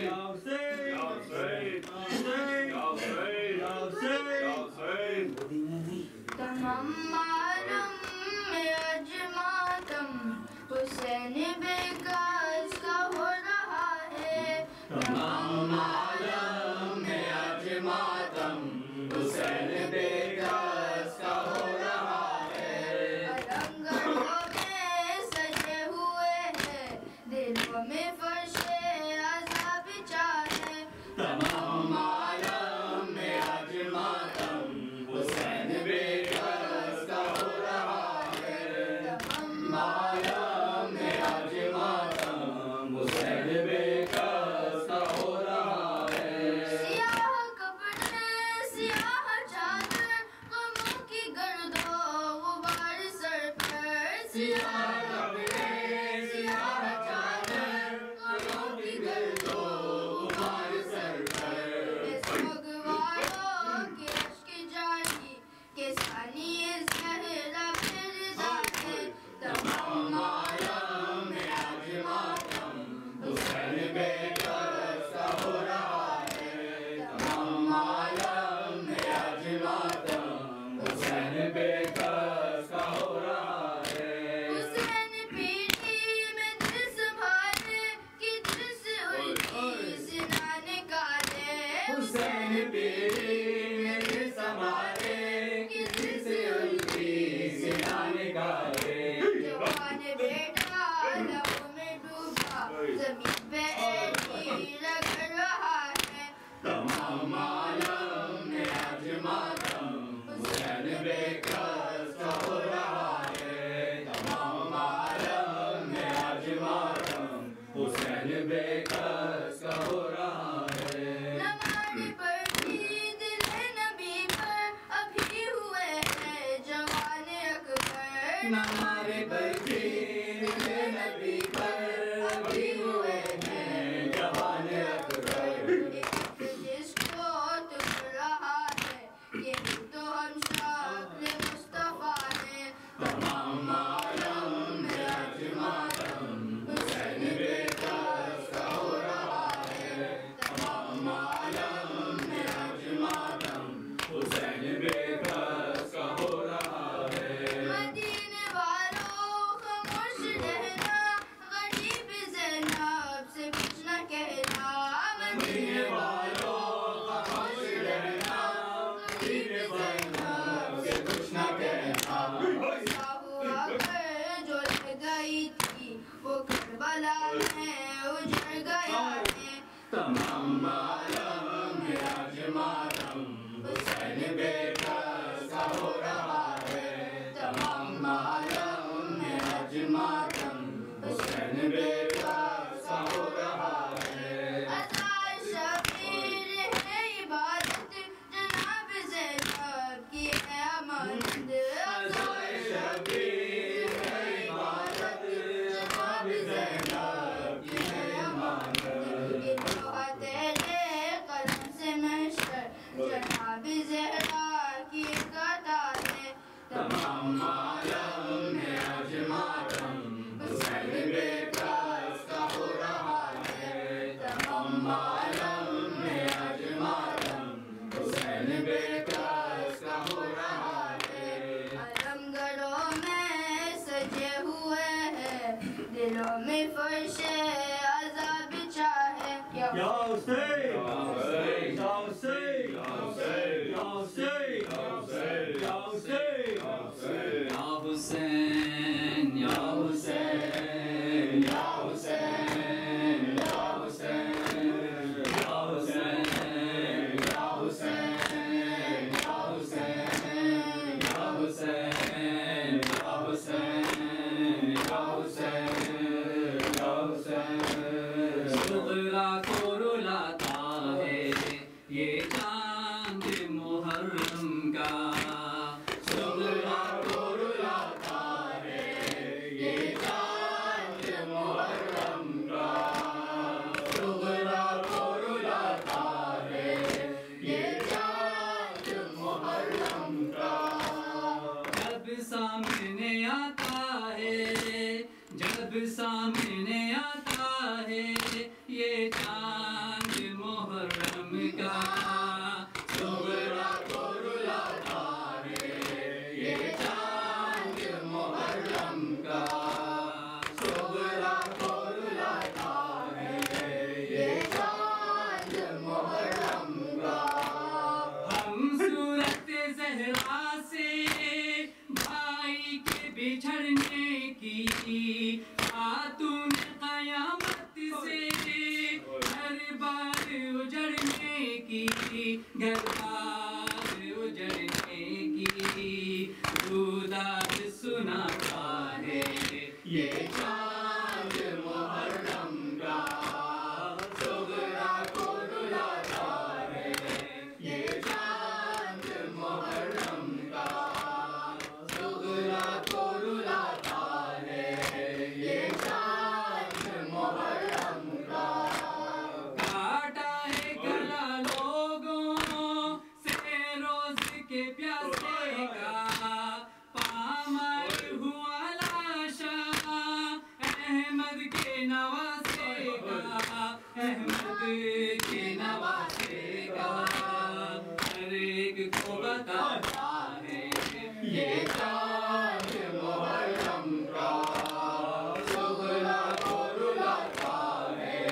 या हुसैन या हुसैन या हुसैन या हुसैन या हुसैन या हुसैन तमाम मालूम में अजमातम हुसैन बेकास का हो रहा है तमाम मालूम में अजमातम हुसैन बेकास का हो रहा है अलंगों में सजे हुए हैं दिलों में फर्शे अज़ाब चाहे तमाम मालूम में अजमातम हुसैन बेकास का हो रहा है मालूम में अजमातम हुसैन बेकास का हो रहा है सियाह कपड़े सियाह चादर गमों की गर्दो गुबार सर पर सियाह कपड़े सियाह चादर गमों की गर्दो गुबार सर पर सोगवारों के अश्क जारी के सानी ज़हरा फिरदा है तमाम मालूम में अजमातम हुसैन बेकास का हो रहा है तमाम मालूम में अजमातम हुसैन बेकास का हो रहा है हुसैन पीठी में दिल संभाले कि दिल से उल्टी सिना निकाले हुसैन पीढ़ी में दिल संभाले कि दिल से उल्टी सिना निकाले जवान बेटा लहू में डूबा जमीन पे नीर रगड़ रहा है तमाम मालूम में अजमातम हुसैन बेकास का हो रहा है तमाम मालूम में अजमातम हुसैन बेकास का हो रहा है नमाज़ पढ़ी दिल नबी पर अभी हुए हैं जवान अकबर हमारे बल्कि नबी पर अभी हुए हैं जवान अकबर में उजड़ गया है। तमाम आलम में आज मातम हुसैन बेकस का हो रहा है। तमाम आलम में आज मातम हुसैन बेकस का हो रहा है। अज़ान शबीर है इबादत जनाब ज़ैनब की है अमानत। अज़ान शबीर है इबादत जनाब ज़ैनब की है अमानत। ये लोहा तेरे कलम से नश्र जनाब ज़हरा की कतार है। तमाम आलम में आज मातम हुसैन बेकस का हो रहा है। तमाम आलम में आज मातम हुसैन बेकस का हो रहा है। अलमगरों में सजे हुए हैं दिलों में फर्शे अज़ाब बिछा है। या हुसैन या हुसैन या हुसैन या हुसैन या हुसैन या हुसैन या हुसैन या हुसैन या हुसैन या हुसैन या हुसैन या हुसैन या हुसैन या हुसैन या हुसैन या हुसैन या हुसैन या हुसैन। सुगरा को रुलाता है ये चांद मुहर्रम का। सुगरा को रुलाता है ये चांद मुहर्रम का। सुगरा को रुलाता है ये चांद मुहर्रम का। जब सामने आता है जब सामने आता है ये चांद मुहर्रम का। सुगरा को रुलाता है ये चांद मुहर्रम का। सुगरा को रुलाता है ये चांद मुहर्रम का। हम सूरत ज़हरा से भाई के बिछड़ने की खातून क़यामत से घर बार उजड़ने की घर बार उजड़ने की रुदाद सुनाता है ये चांद मुहर्रम का। सुगरा को रुलाता है ये चांद मुहर्रम का। सुगरा को रुलाता है ये चांद मुहर्रम का। काटा है गला लोगों से रोज के प्यासे का। पामार हुआ लाशा अहमद के नवासे का। अहमद के नवासे का हर एक को बताता है ये चांद मुहर्रम का। सुगरा को रुलाता है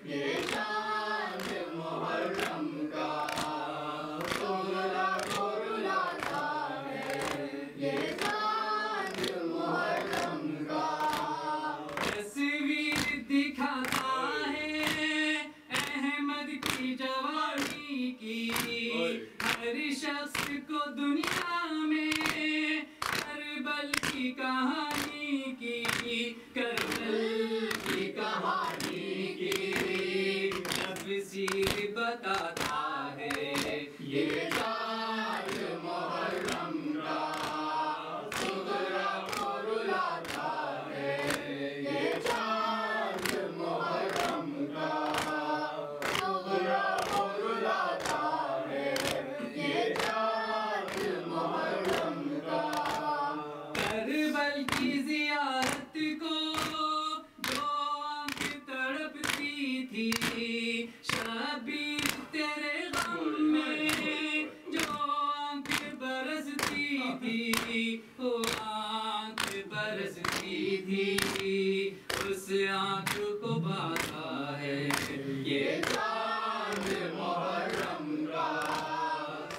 ये चांद मुहर्रम का। सुगरा को रुलाता है ये चांद मुहर्रम का। तस्वीर दिखाता है अहमद की जवानी की। हर शख्स को दुनिया में करबल की कहानी की। करबल की कहानी की तफसीर बताता है ये चांद मुहर्रम का। सुगरा को रुलाता है ये चांद मुहर्रम का। सुगरा को रुलाता है ये चांद मुहर्रम का। करबल की ज़ियारत को दो आँख तड़पती थी। शबीर तेरे गम में जो आँख बरसती थी वो आँख बरसती थी। उस आँख को बाता है ये चांद मुहर्रम का।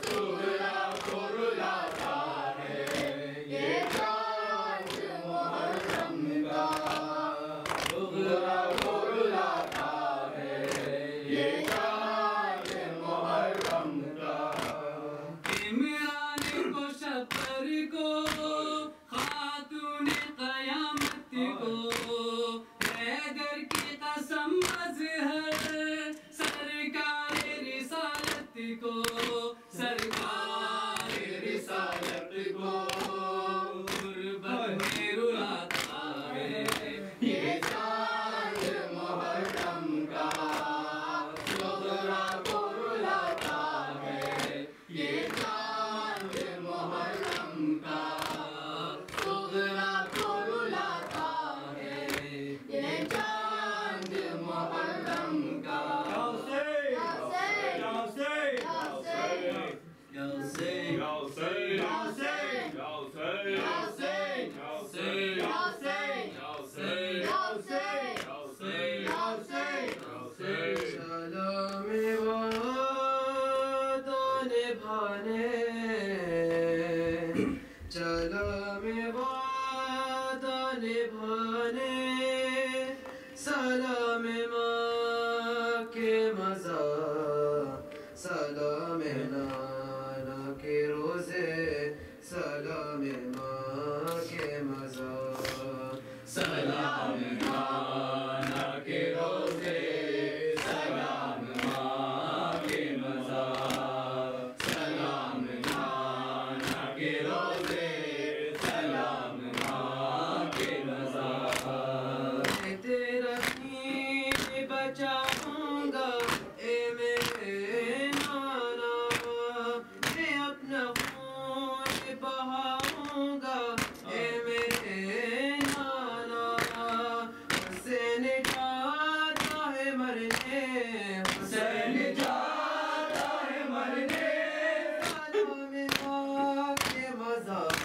सुगरा को रुलाता है ये चांद मुहर्रम का। सुगरा को चाहूँगा ए मेरे नाना, मैं अपना खून बहाऊँगा ए मेरे नाना। हुसैन जाता है मरने, हुसैन जाता है मरने, सलाम माँ के मज़ार,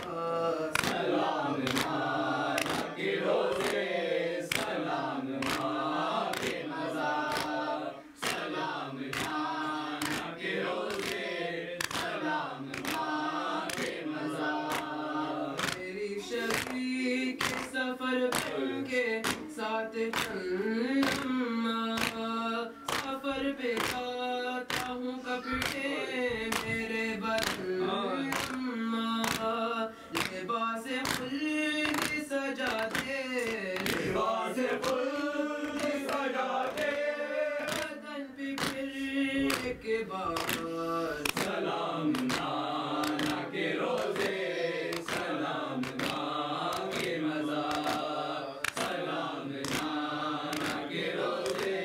सलाम माँ के रोज़े, सलाम माँ के मज़ार, सलाम नाना के रोज़े, सलाम माँ के मज़ार। मेरी शफी के सफ़र बन के साथ चलना, सफ़र पे खाता हूँ कपड़े मेरे बदनमा, लिबास खुल्द सजा दे, लिबास खुल्द सजा दे, बदन पे फिर के बाद, सलाम नाना के रोज़े, सलाम माँ के मज़ार, सलाम नाना के रोज़े,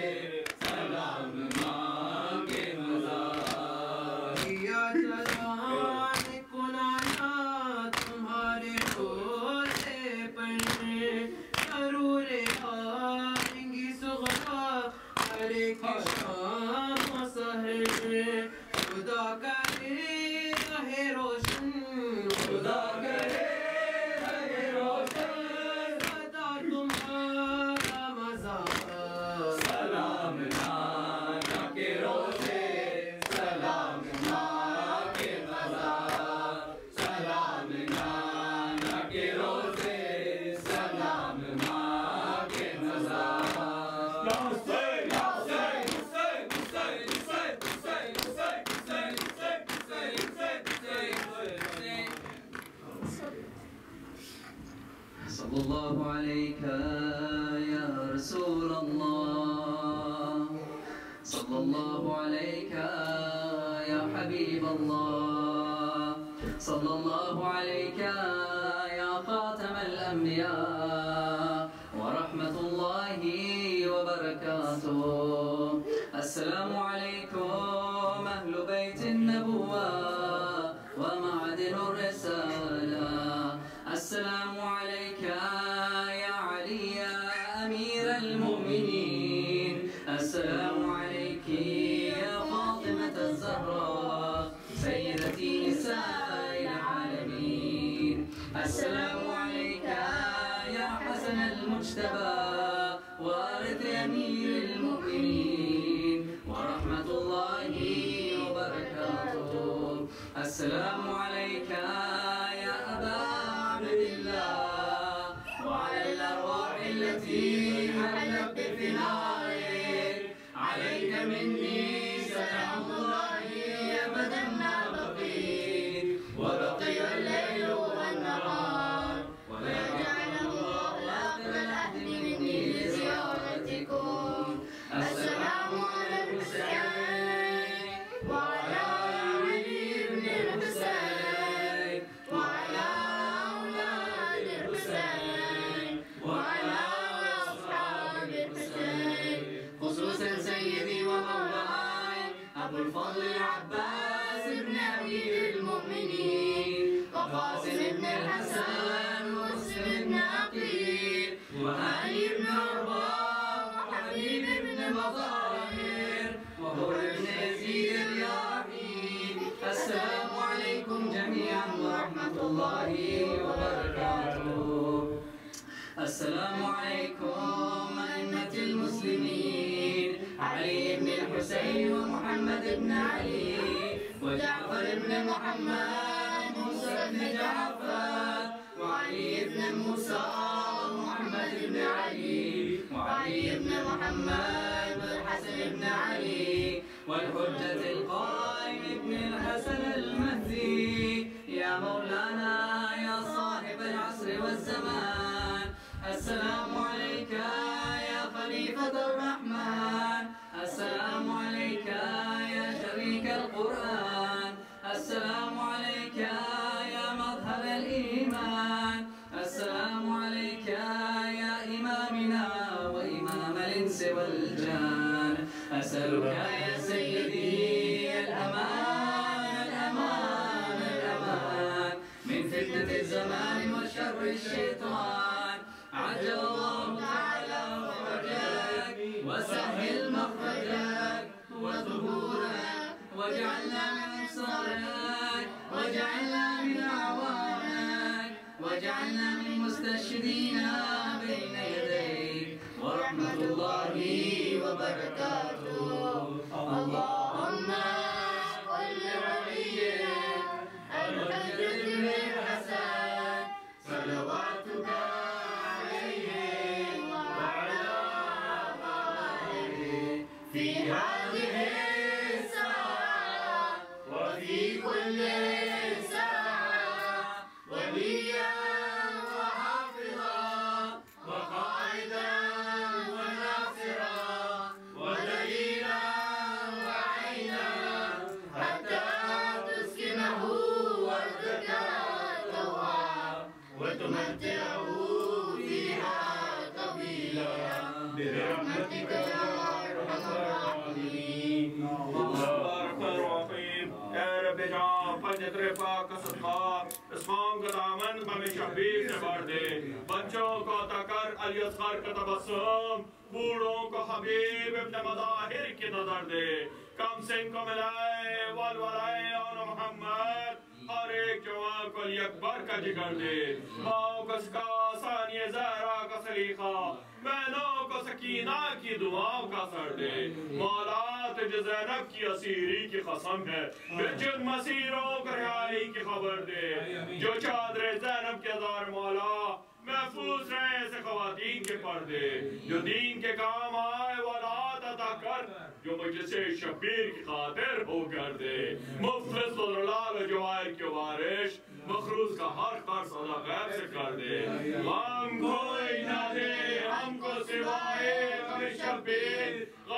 सलाम माँ के मज़ार। या जलाने को नाना तुम्हारे रोज़े पर, जरूर आएंगी सुग़रा हर एक शाम सहर। खुदा करे रहे रोशन, खुदा करे रहे रोशन, सदा तुम्हारा मज़ार, सलाम नाना के रोज़े, सलाम माँ के मज़ार, सलाम नाना के रोज़े, सलाम माँ के मज़ार। सल्लल्लाहु अलैका या रसूल अल्लाह, सल्लल्लाहु अलैका या हबीब अल्लाह, सल्लल्लाहु अलैका या खातमल अंबिया व रहमतुल्लाहि व बरकातुह। अस्सलामु अलैकुम अहलु बैतिन नबुव्वा व मअदिनुर रिसाला। अस्सलामु अलैका या अली या अमीरल मुमिनीन। अस्सलामु अलैकी या फातिमतज़ ज़हरा सय्यदती निसाइल आलमीन। अस्सलामु अलैका या हसनल मुज्तबा वारिथ अमीरिल मुमिनीन व रहमतुल्लाहि व बरकातुह। अस्सलामु अलैका या अबा وعلى الأرواح التي حلت بفنائك، عليك مني سلام الله أبدا ما بقيت، وبقي الليل والنهار، ويجعل الله آخر العهد مني لزيارتكم. السلام على الحسين وعلى علي بن الحسين وعلى أولاد الحسين وعلى أصحاب الحسين، خصوصا سيدي ومولاي أبو الفضل العباس بن أمير المؤمنين وقاسم بن الحسن ومسلم بن عقيل وهاني بن أرباب وحبيب بن مظاهر وهر بن يزيد الرياحي. السلام عليكم جميعا ورحمة الله وبركاته. السلام عليكم أئمة المسلمين، علي بن الحسين ومحمد بن علي وجعفر بن محمد، موسى بن جعفر وعلي بن موسى ومحمد بن علي وعلي بن محمد والحسن بن علي والحجة القائم بن الحسن المهدي. يا مولانا يا صاحب العصر والزمان، السلام عليك يا خليفة الرحمن، السلام عليك يا شريك القرآن، السلام عليك يا مظهر الإيمان، السلام عليك يا إمامنا وإمام الإنس والجان. أسألك يا سيدي الأمان الأمان الأمان من فتنة الزمان وشر الشيطان. عجل الله تعالى فرجك وسهل مخرجك وظهورك واجعلنا من أنصارك واجعلنا من أعوانك واجعلنا من مستشهدين بين يديك ورحمة الله وبركاته. اللهم كل وليك الحجة بن الحسن صلواتك عليه وعلى آله في هذه الساعة وفي كل ساعة وليا وحافظا وقائدا وناصرا ودليلا وعينا حتى تسكنه وردك طوعا وتمتعه فيها طويلا برحمتك يا ارحم الراحمين. या रब जान पंजत रेफा का सदका इस्लाम का दामन हमें शबीर से भर दे। बच्चों को तकर अली असगर का तबस्सुम, बूढ़ों को हबीब इब्न मज़ाहिर की नजर दे। कम सिंह को मिलाए वल वलाए और मोहम्मद हर एक जवान को अली अकबर का जिक्र दे। माओ को सानिए ज़हरा का सलीखा, बहनों को सकीना की दुआओं का सर दे। मौला तुझे ज़ैनब की असीरी की कसम है, जिन मसीरों को रिहाई की खबर दे। जो चादर ज़ैनब के अज़ार मौला महफूज रहे ऐसे ख़वातीन के पर्दे। जो दीन के काम आए वो औलाद अता कर, जो मुझसे शबीर की खातिर हो कर दे। मुफ्लिस और लाल जवाहिर के वारिश मखरूज